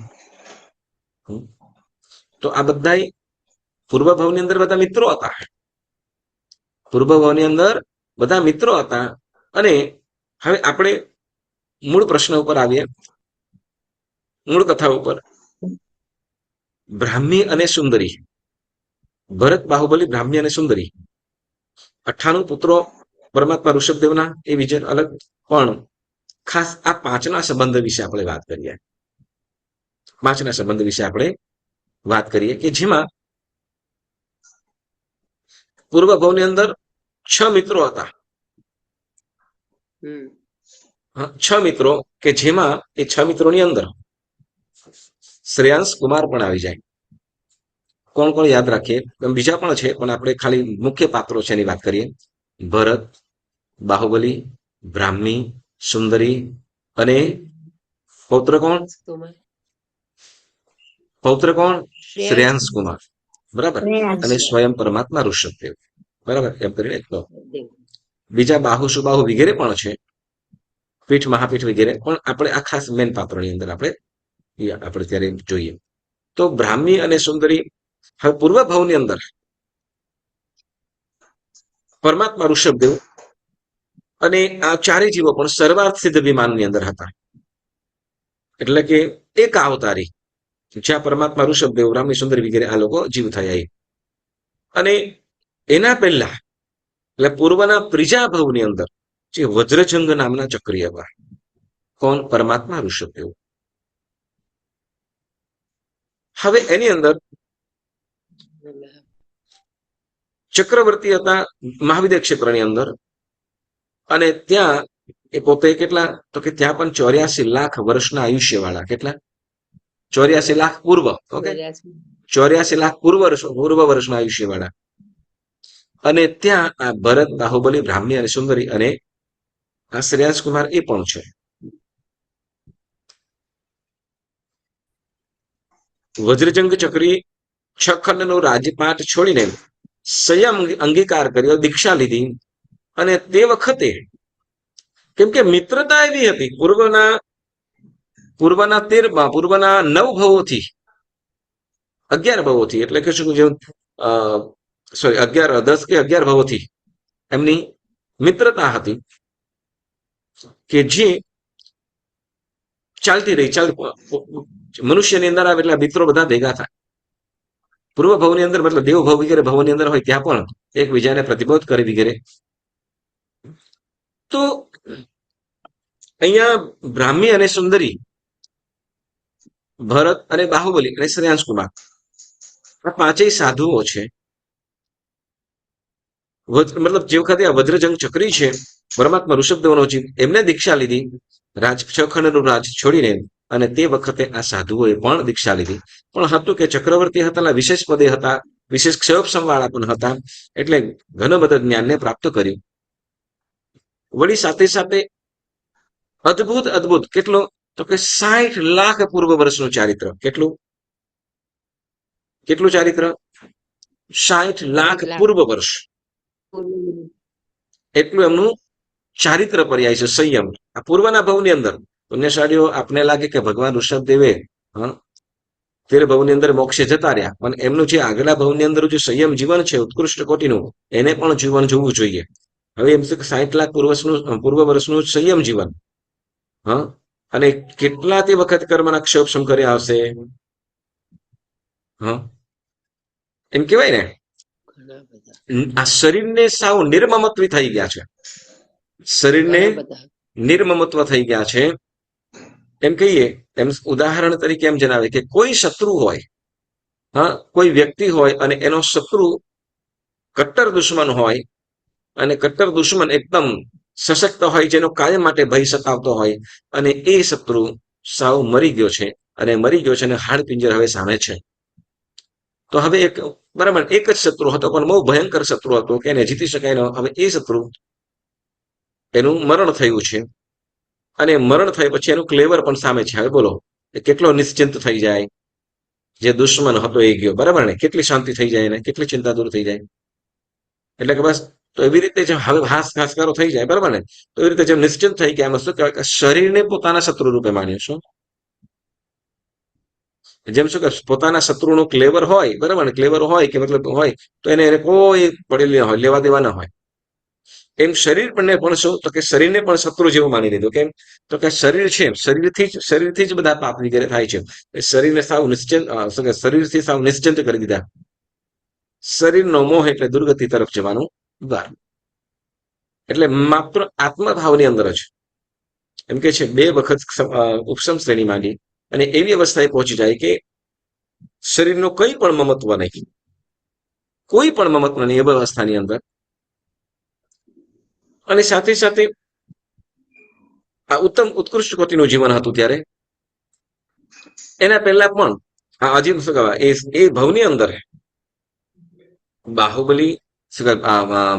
તો આ બધા પૂર્વભાવની અંદર બધા મિત્રો હતા. પૂર્વભાવની અંદર બધા મિત્રો હતા. અને હવે આપણે મૂળ પ્રશ્ન ઉપર આવીએ, મૂળ કથા ઉપર. બ્રાહ્મી અને સુંદરી, ભરત, બાહુબલી, બ્રાહ્મી અને સુંદરી, 98 પુત્રો પરમાત્મા ઋષભદેવના, એ વિજય અલગ. પણ ખાસ આ 5ના સંબંધ વિશે આપણે વાત કરીએ. 5ના સંબંધ વિશે આપણે વાત કરીએ કે જેમાં પૂર્વભાવની અંદર 6 મિત્રો હતા. 6 મિત્રો કે જેમાં એ 6 મિત્રોની અંદર શ્રેયાંશ કુમાર પણ આવી જાય. કોણ કોણ યાદ રાખીએ? બીજા પણ છે પણ આપણે ખાલી મુખ્ય પાત્રો છે એની વાત કરીએ. ભરત, બાહુબલી, બ્રાહ્મી, સુંદરી અને પૌત્ર કોણ? શ્રેયાંશ કુમાર. બરાબર. અને સ્વયં પરમાત્મા ઋષભદેવ. બરાબર. એમ કરીને તો બીજા બાહુ, સુબાહુ વગેરે પણ છે, પીઠ, મહાપીઠ વગેરે, પણ આપણે આ ખાસ મેન પાત્રોની અંદર આપણે ત્યારે જોઈએ. તો બ્રાહ્મી અને સુંદરી હવે પૂર્વભાવની અંદર પરમાત્મા ઋષભદેવ અને આ ચારેય જીવો પણ સર્વાર્થ સિદ્ધ વિમાનની અંદર હતા. એટલે કે એક અવતારી જ્યાં પરમાત્મા ઋષભદેવ, બ્રાહ્મી, સુંદરી વગેરે આ લોકો જીવ થયા. અને એના પહેલા એટલે પૂર્વના ત્રીજા ભાવની અંદર જે વજ્રજંગ નામના ચક્રીય હતા. કોણ? પરમાત્મા ઋષભદેવ. હવે એની અંદર ચક્રવર્તી હતા મહાવિદ્ય ક્ષેત્રની અંદર, અને ત્યાં એ પોતે કેટલા, તો કે ત્યાં પણ 84 લાખ વર્ષના આયુષ્ય વાળા, કેટલા 84 લાખ પૂર્વ, ઓકે 84 લાખ પૂર્વ વર્ષના આયુષ્ય વાળા. અને ત્યાં આ ભરત, બાહુબલી, બ્રાહ્મી અને સુંદરી અને આ શ્રેયાંસ કુમાર એ પણ છે. વજ્રજંગ ચક્રી 6 ખંડનો રાજપાટ છોડીને સંયમ અંગીકાર કર્યો, દીક્ષા લીધી. અને તે વખતે કેમ કે મિત્રતા એવી હતી પૂર્વના 9 ભવોથી, 11 ભવોથી, એટલે કે શું, સોરી 10 કે 11 ભવોથી એમની મિત્રતા હતી કે જે ચાલતી રહી. મનુષ્યની અંદર આવે એટલે મિત્રો બધા ભેગા થાય. પૂર્વ ભવની અંદર, મતલબ દેવ ભવ વગેરે ભવની અંદર હોય ત્યાં પણ એકબીજાને પ્રતિબોધ કરે વગેરે. તો અહીંયા બ્રાહ્મી અને સુંદરી, ભરત અને બાહુબલી અને શ્રેયાંસ કુમાર, આ પાંચેય સાધુઓ છે. મતલબ જે વખતે આ વજ્રજંગ ચક્રી છે, પરમાત્મા ઋષભદેવનો જીવ, એમને દીક્ષા લીધી 6 ખંડનું રાજ છોડીને. અને તે વખતે આ સાધુઓએ પણ દીક્ષા લીધી. પણ હતું કે ચક્રવર્તી હતા, વિશેષ પદે હતા, વિશેષ ક્ષયોપસમવાળા પણ હતા, એટલે ઘણા બધા જ્ઞાનને પ્રાપ્ત કર્યું. વળી સાથે સાથે અદ્ભુત કેટલો, તો કે 60 લાખ પૂર્વ વર્ષનું ચારિત્ર. કેટલું ચારિત્ર? 60 લાખ પૂર્વ વર્ષ, એટલું એમનું ચારિત્ર પર્યાય છે, સંયમ. આ પૂર્વના ભવની અંદર પુણ્યશાળીઓ, આપને લાગે કે ભગવાન ઋષભદેવે 13 ભવની અંદર મોક્ષે જતા રહ્યા, પણ એમનું જે આગલા ભવની અંદર જે સંયમ જીવન છે ઉત્કૃષ્ટ કોટીનું, એને પણ જીવન જોવું જોઈએ. હવે એમ છે કે 60 લાખ પૂર્વ વર્ષનું સંયમ જીવન, અને કેટલા તે વખત કર્મના ક્ષોભ કર્યા હશે, એમ કેવાય ને. આ શરીરને સાવ નિર્મમત્વ થઈ ગયા છે, શરીરને નિર્મમત્વ થઈ ગયા છે. એમ કહીએ, એમ ઉદાહરણ તરીકે એમ જણાવે કે કોઈ શત્રુ હોય, કોઈ વ્યક્તિ હોય, અને એનો શત્રુ કટ્ટર દુશ્મન હોય, અને કટ્ટર દુશ્મન એકદમ સશક્ત હોય, જેનો કાયમ માટે ભય સતાવતો હોય, અને એ શત્રુ સાવ મરી ગયો છે, અને હાડ પિંજર હવે સામે છે. તો હવે બરાબર એક જ શત્રુ હતો, પણ બહુ ભયંકર શત્રુ હતો કે એને જીતી શકાય ન. હવે એ શત્રુ, એનું મરણ થયું છે, અને મરણ થયા પછી એનું ક્લેવર પણ સામે છે. હવે બોલો એ કેટલો નિશ્ચિંત થઈ જાય. જે દુશ્મન હતો એ ગયો, બરાબર ને, કેટલી શાંતિ થઈ જાય ને, કેટલી ચિંતા દૂર થઈ જાય. એટલે કે બસ, તો એવી રીતે જેમ હવે હાસકારો થઈ જાય, બરાબર ને, તો એવી રીતે જેમ નિશ્ચિંત થઈ ગયા, એમાં શું કહેવાય કે શરીરને પોતાના શત્રુ રૂપે માન્યું. શું? જેમ શું કે પોતાના શત્રુનું ક્લેવર હોય, બરાબર ને, ક્લેવર હોય કે મતલબ હોય, તો એને કોઈ પડેલી ના હોય, લેવા દેવા ના હોય. એમ શરીર પણ શું, તો કે શરીરને પણ શત્રુ જેવું માની લીધું. કેમ? તો કે શરીર છે, શરીરથી જ બધા પાપ વગેરે થાય છે. શરીરને સાવ નિશ્ચિંત, શરીરથી સાવ નિશ્ચિંત કરી દીધા. શરીરનો મોહ એટલે દુર્ગતિ તરફ જવાનું દ્વાર. એટલે માત્ર આત્મભાવની અંદર જ એમ કે છે 2 વખત ઉપસમ શ્રેણી માંડી, અને એવી અવસ્થાએ પહોંચી જાય કે શરીરનો કંઈ પણ મમત્વ નહીં, કોઈ પણ મમત્વ નહીં એ અવસ્થાની અંદર. અને સાથે સાથે આ ઉત્કૃષ્ટ કોટીનું જીવન હતું ત્યારે. એના પહેલા પણ આ અજીબ શું કહેવાય, એ ભવની અંદર બાહુબલી,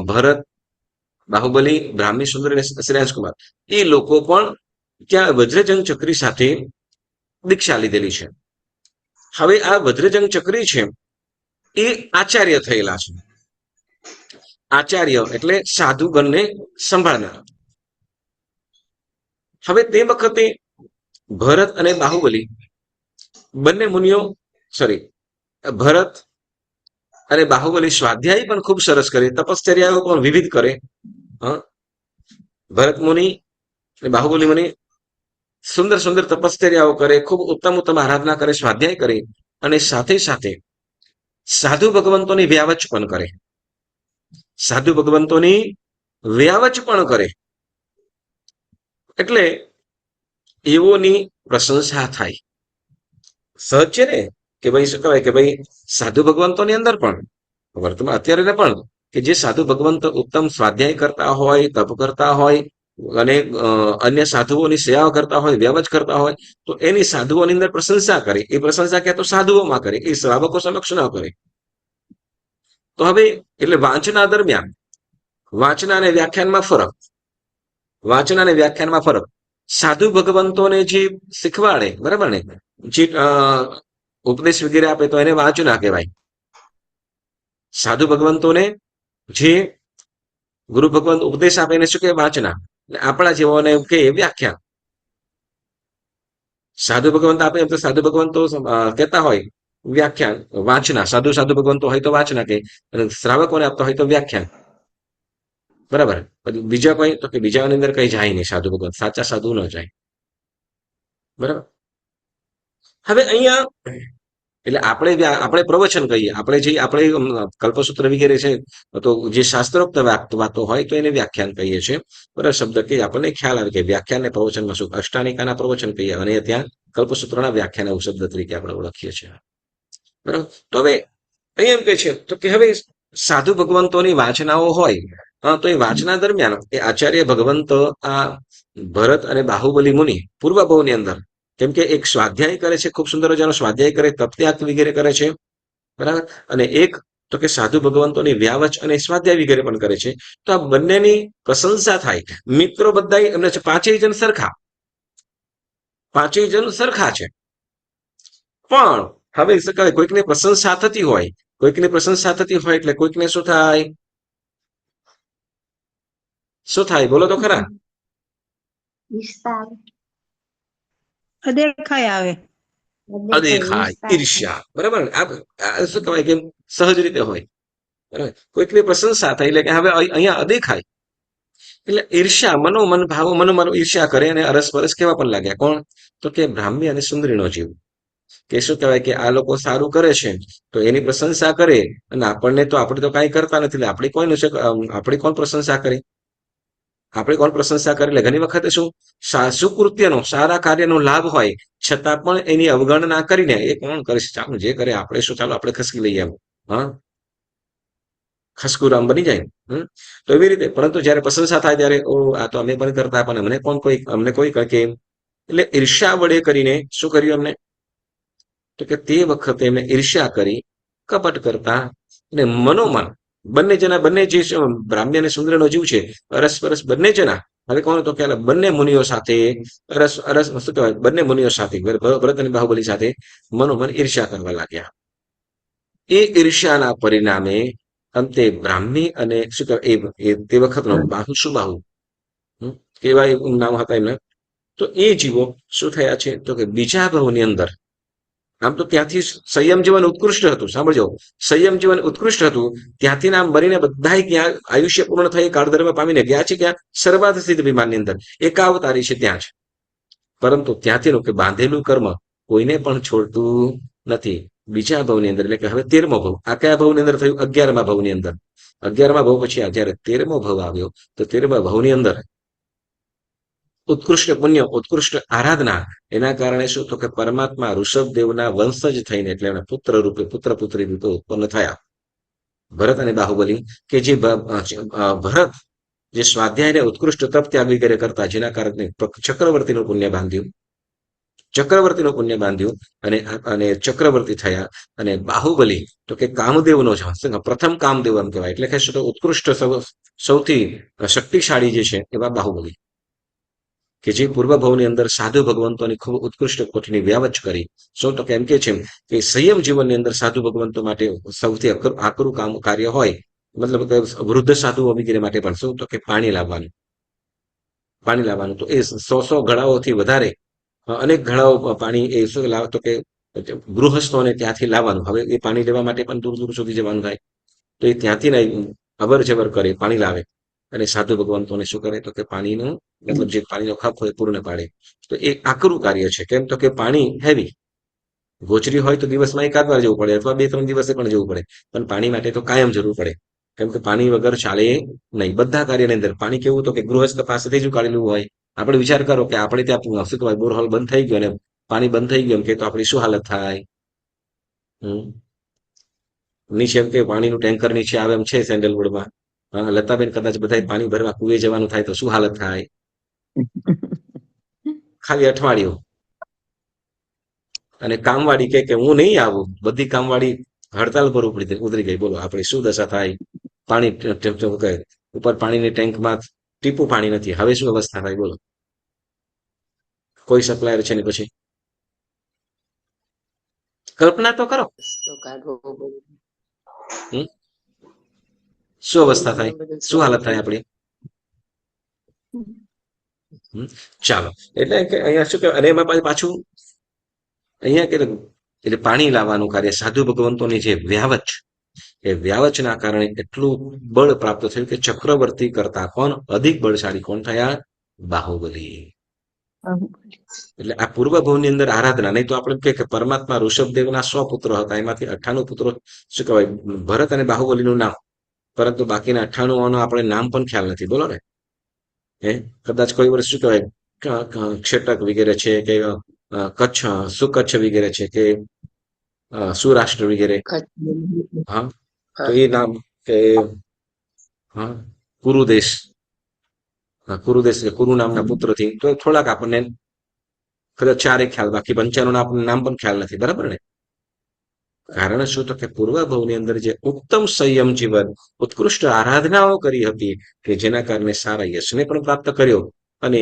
ભરત, બાહુબલી, બ્રાહ્મી સુંદરી અને શ્રેયાંસ કુમાર, એ લોકો પણ ત્યાં વજ્રજંગ ચક્રી સાથે દીક્ષા લીધેલી છે. હવે આ વજ્રજંગ ચક્રી છે એ આચાર્ય થયેલા છે. આચાર્ય એટલે સાધુગણને સંભાળનાર. હવે તે વખતે ભરત અને બાહુબલી બંને મુનિઓ, ભરત અને બાહુબલી સ્વાધ્યાય પણ ખૂબ સરસ કરે, તપશ્ચર્યાઓ પણ વિવિધ કરે. ભરત મુનિ અને બાહુબલી મુનિ સુંદર સુંદર તપશ્ચર્યાઓ કરે, ખૂબ ઉત્તમ આરાધના કરે, સ્વાધ્યાય કરે, અને સાથે સાથે સાધુ ભગવંતોની વ્યાવચ પણ કરે. સાધુ ભગવંતોની વ્યાવચ પણ કરે. એટલે એવોની પ્રશંસા થાય. સહજ છે ને કે ભાઈ શું કહેવાય કે ભાઈ સાધુ ભગવંતોની અંદર પણ વર્તમાન અત્યારે પણ કે જે સાધુ ભગવંત ઉત્તમ સ્વાધ્યાય કરતા હોય, તપ કરતા હોય અને અન્ય સાધુઓની સેવા કરતા હોય, વ્યવચ કરતા હોય, તો એની સાધુઓની અંદર પ્રશંસા કરે. એ પ્રશંસા ક્યાં તો સાધુઓમાં કરે, એ શ્રાવકો સમક્ષ ન કરે. તો હવે એટલે વાંચના દરમિયાન વાંચના અને વ્યાખ્યાનમાં ફરક. વાંચના અને વ્યાખ્યાનમાં ફરક. સાધુ ભગવંતોને જે શીખવાડે, બરાબર ને, જે ઉપદેશ વગેરે આપે તો એને વાંચના કહેવાય. સાધુ ભગવંતોને જે ગુરુ ભગવંત ઉપદેશ આપે એને શું કે વાંચના. આપણા જેવાને કે વ્યાખ્યાન. સાધુ ભગવંત આપે એમ તો સાધુ ભગવંતો કહેતા હોય વ્યાખ્યાન, વાંચના. સાધુ ભગવંતો હોય તો વાંચના કે, અને શ્રાવકોને આપતા હોય તો વ્યાખ્યાન. બરાબર. બીજા કોઈ તો કે બીજાની અંદર કઈ જાય નહીં સાધુ ભગવંત, સાચા સાધુ ન જાય. બરાબર. હવે અહીંયા એટલે આપણે પ્રવચન કહીએ, આપણે કલ્પસૂત્ર વગેરે છે તો જે શાસ્ત્રોક્ત વાતો હોય તો એને વ્યાખ્યાન કહીએ છીએ. બરાબર. શબ્દ કે આપણને ખ્યાલ આવે કે વ્યાખ્યાન ને પ્રવચનમાં શું. અષ્ટાનિકાના પ્રવચન કહીએ અને ત્યાં કલ્પસૂત્રના વ્યાખ્યાન એવું શબ્દ તરીકે આપણે ઓળખીએ છીએ. બરાબર. તો હવે અહીંયા એમ કહે છે તો કે હવે સાધુ ભગવંતોની વાંચનાઓ હોય તો એ વાંચના દરમિયાન એ આચાર્ય ભગવંત આ ભરત અને બાહુબલી મુનિ પૂર્વ ભાવની અંદર, કેમ કે એક સ્વાધ્યાય કરે છે, ખૂબ સુંદર મજાનો સ્વાધ્યાય કરે, તપત્યાગ વગેરે કરે છે. બરાબર. અને એક તો કે સાધુ ભગવંતોની વ્યાવચ અને સ્વાધ્યાય વગેરે પણ કરે છે. તો આ બંનેની પ્રશંસા થાય. મિત્રો બધા એમને પાંચેય જણ સરખા, પાંચેય જણ સરખા છે. પણ હવે કોઈકની પ્રશંસા થતી હોય, કોઈકની પ્રશંસા થતી હોય એટલે કોઈકને શું થાય? શું થાય બોલો તો ખરા? ઈર્ષા અદેખાય આવે. અદેખાય, ઈર્ષ્યા. બરાબર. આ શું કહેવાય કે સહજ રીતે હોય. બરાબર. કોઈકની પ્રશંસા થાય એટલે કે હવે અહીંયા અદેખાય એટલે ઈર્ષ્યા, મનોમન ભાવો મનોમન ઈર્ષ્યા કરે અને અરસપરસ કેવા પણ લાગ્યા. કોણ? તો કે બ્રાહ્મી અને સુંદરીનો જીવ. કે શું કહેવાય કે આ લોકો સારું કરે છે તો એની પ્રશંસા કરે, અને આપણે તો કાંઈ કરતા નથી, આપણે કોણ પ્રશંસા કરે? આપણે કોણ પ્રશંસા કરે? એટલે ઘણી વખતે શું સુકૃત્યનો, સારા કાર્યનો લાભ હોય છતાં પણ એની અવગણના કરીને એ કોણ કરે છે, ચાલો જે કરે આપણે શું, ચાલો આપણે ખસકી લઈએ એમ. હા, ખસકુરામ બની જાય. તો એવી રીતે. પરંતુ જયારે પ્રશંસા થાય ત્યારે આ તો અમે પણ કરતા, પણ અમને કોઈ કહે કે, એટલે ઈર્ષ્યા વડે કરીને શું કર્યું અમને? તો કે તે વખતે એમને ઈર્ષ્યા કરી, કપટ કરતા અને મનોમન બંને જે બ્રાહ્મ્ય અને સુંદરનો જીવ છે અરસપરસ બંને જણા. હવે કોણ? તો કે બંને મુનિઓ સાથે શું કહેવાય, બંને મુનિઓ સાથે ભરત અને બાહુબલી સાથે મનોમન ઈર્ષ્યા કરવા લાગ્યા. એ ઈર્ષ્યાના પરિણામે અંતે બ્રાહ્મી અને શું કહેવાય તે વખતનો બાહુ, શું બાહુ કેવા નામ હતા એમને, તો એ જીવો શું થયા છે? તો કે બીજા ભાવની અંદર, આમ તો ત્યાંથી સંયમ જીવન ઉત્કૃષ્ટ હતું. સાંભળજો, સંયમ જીવન ઉત્કૃષ્ટ હતું. ત્યાંથી નામ બનીને બધા ક્યાં આયુષ્ય પૂર્ણ થઈ કાળધર્મ પામીને ગયા છે, ક્યાં? સર્વાર્થ સિદ્ધ વિમાનની અંદર એકાવતારી છે ત્યાં જ. પરંતુ ત્યાંથી કે બાંધેલું કર્મ કોઈને પણ છોડતું નથી. બીજા ભાવની અંદર, એટલે કે હવે 13મો ભાવ. આ કયા ભાવની અંદર થયું? 11મા ભાવની અંદર. 11મા ભાવ પછી જયારે 13મો ભાવ આવ્યો તો 13મા ભાવની અંદર ઉત્કૃષ્ટ પુણ્ય, ઉત્કૃષ્ટ આરાધના, એના કારણે શું? તો કે પરમાત્મા ઋષભદેવના વંશજ થઈને, એટલે એના પુત્ર રૂપે, પુત્ર પુત્રી રૂપે ઉત્પન્ન થયા. ભરત અને બાહુબલી, કે જે ભરત જે સ્વાધ્યાયને ઉત્કૃષ્ટ તપ ત્યાગ વગેરે કરતા, જેના કારણે ચક્રવર્તીનું પુણ્ય બાંધ્યું અને ચક્રવર્તી થયા. અને બાહુબલી તો કે કામદેવનો જ પ્રથમ કામદેવ એમ કહેવાય. એટલે કે શું? ઉત્કૃષ્ટ સૌથી શક્તિશાળી જે છે એવા બાહુબલી, કે જે પૂર્વ ભાવની અંદર સાધુ ભગવંતોની ખૂબ ઉત્કૃષ્ટ કોટીની વ્યાવચ કરી. શું? તો કે એમ કે છે કે સંયમ જીવનની અંદર સાધુ ભગવંતો માટે સૌથી આકરું કાર્ય હોય, મતલબ કે વૃદ્ધ સાધુઓ વગેરે માટે પણ શું? તો કે પાણી લાવવાનું. તો એ 100 ઘડાઓથી વધારે અનેક ઘડાઓ પાણી એ શું તો કે ગૃહસ્થોને ત્યાંથી લાવવાનું. હવે એ પાણી લેવા માટે પણ દૂર દૂર સુધી જવાનું થાય, તો એ ત્યાંથી અવર જવર કરે, પાણી લાવે. અને સાધુ ભગવંતોને શું કરે? તો કે પાણીનું મતલબ જે પાણીનો ખપ હોય પૂર્ણ પાડે. તો એ આકરું કાર્ય છે. કેમ? તો કે પાણી હેવી. ગોચરી હોય તો દિવસમાં એકાદ વાર જવું પડે, અથવા 2-3 દિવસે પણ જવું પડે, પણ પાણી માટે તો કાયમ જરૂર પડે. કેમ કે પાણી વગર ચાલે નહીં. બધા કાર્યની અંદર પાણી કેવું? તો કે ગૃહસ્થ પાસેથી જ ઉકાળેલું હોય. આપણે વિચાર કરો કે આપણે ત્યાં શું કહેવાય, બોરહોલ બંધ થઈ ગયો અને પાણી બંધ થઈ ગયું કે તો આપણી શું હાલત થાય? નીચે એમ કે પાણીનું ટેન્કર નીચે આવે એમ છે સેન્ડલવુડમાં. લતાબેન કદાચ બધા પાણી ભરવા કુએ જવાનું થાય તો શું હાલત થાય? ખાલી અઠવાડિયું. અને કામવાળી કે હું નહીં આવું, બધી કામવાળી હડતાલ પર ઉતરી ગઈ. બોલો આપણે શું દશા થાય? પાણી ઉપર પાણીની ટેન્કમાં ટીપું પાણી નથી, હવે શું અવસ્થા થાય બોલો? કોઈ સપ્લાયર છે ને પછી કલ્પના તો કરો રસ્તો કાઢવો બહુ. શું અવસ્થા થાય, શું હાલત થાય આપણી? ચાલો, એટલે કે અહીંયા શું કે, અને એમાં પાછું અહીંયા કે એટલે પાણી લાવવાનું કાર્ય સાધુ ભગવંતોની જે વ્યાવચ, એ વ્યાવચના કારણે એટલું બળ પ્રાપ્ત થયું કે ચક્રવર્તી કરતા પણ અધિક બળશાળી કોણ થયા? બાહુબલી. એટલે આ પૂર્વ ભવની અંદર આરાધના, નહીં તો આપણે કહે કે પરમાત્મા ઋષભદેવના 100 પુત્રો હતા, એમાંથી 98 પુત્રો શું કહેવાય ભરત અને બાહુબલીનું નામ, પરંતુ બાકીના 98 આપણે નામ પણ ખ્યાલ નથી. બોલો ને, હે કદાચ કોઈ વર્ષ શું કહેવાય ક્ષેટક વગેરે છે કે કચ્છ સુકચ્છ વગેરે છે કે સૌરાષ્ટ્ર વગેરે, હા તો એ નામ કે હા કુરુદેશ, કુરુદેશ કે કુરુ નામના પુત્રથી તો થોડાક આપણને કદાચ 4 ખ્યાલ, બાકી 95 નામ પણ ખ્યાલ નથી. બરાબર ને? કારણ શું તો કે પૂર્વ ભવની અંદર જે ઉત્તમ સંયમ જીવન, ઉત્કૃષ્ટ આરાધનાઓ કરી હતી કે જેના કારણે સારા યશને પણ પ્રાપ્ત કર્યો. અને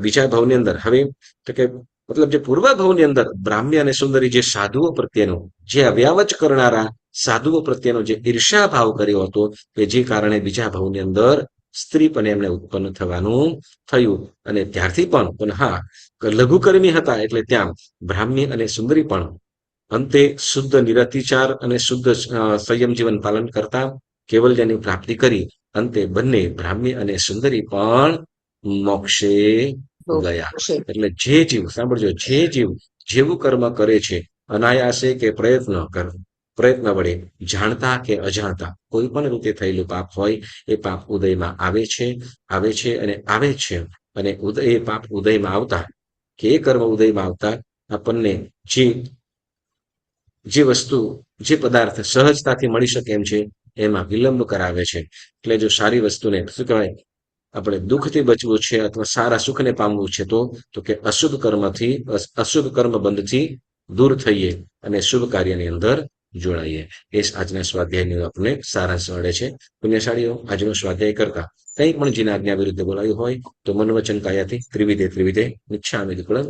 બીજા ભાવની અંદર હવે તો કે મતલબ જે પૂર્વ ભાવની અંદર બ્રાહ્મ્ય અને સુંદરી જે સાધુઓ પ્રત્યેનો, જે અવ્યાવચ કરનારા સાધુઓ પ્રત્યેનો જે ઈર્ષા ભાવ કર્યો હતો કે જે કારણે બીજા ભાવની અંદર સ્ત્રી પણ એમને ઉત્પન્ન થવાનું થયું. અને ત્યારથી પણ હા લઘુકર્મી હતા એટલે ત્યાં બ્રાહ્મી અને સુંદરી પણ અંતે શુદ્ધ નિરતિચાર અને શુદ્ધ સંયમ જીવન પાલન કરતા કેવલ્યની પ્રાપ્તિ કરી. અંતે બંને બ્રાહ્મી અને સુંદરી પણ મોક્ષે ગયા. એટલે જે જીવ, સાંભળજો, જે જીવ જેવું કર્મ કરે છે અનાયાસે કે પ્રયત્ન વડે, જાણતા કે અજાણતા, કોઈ પણ રીતે થયેલું પાપ હોય એ પાપ ઉદયમાં આવે છે અને આવે છે. અને એ પાપ ઉદયમાં આવતા કે એ કર્મ ઉદયમાં આવતા આપણને જે વસ્તુ, જે પદાર્થ સહજતાથી મળી શકે એમ છે એમાં વિલંબ કરાવે છે. એટલે જો સારી વસ્તુને શું કહેવાય આપણે દુઃખથી બચવું છે અથવા સારા સુખને પામવું છે તો કે અશુભ કર્મ બંધથી દૂર થઈએ અને શુભ કાર્યની અંદર જોડાઈએ. એ આજના સ્વાધ્યાયનું આપણે સારાંશ મળે છે. પુણ્યશાળીઓ, આજનો સ્વાધ્યાય કરતા કંઈ પણ જેના આજ્ઞા વિરુદ્ધ બોલાયું હોય તો મન વચન કાયાથી ત્રિવિધે મિચ્છામિ દુક્કડમ.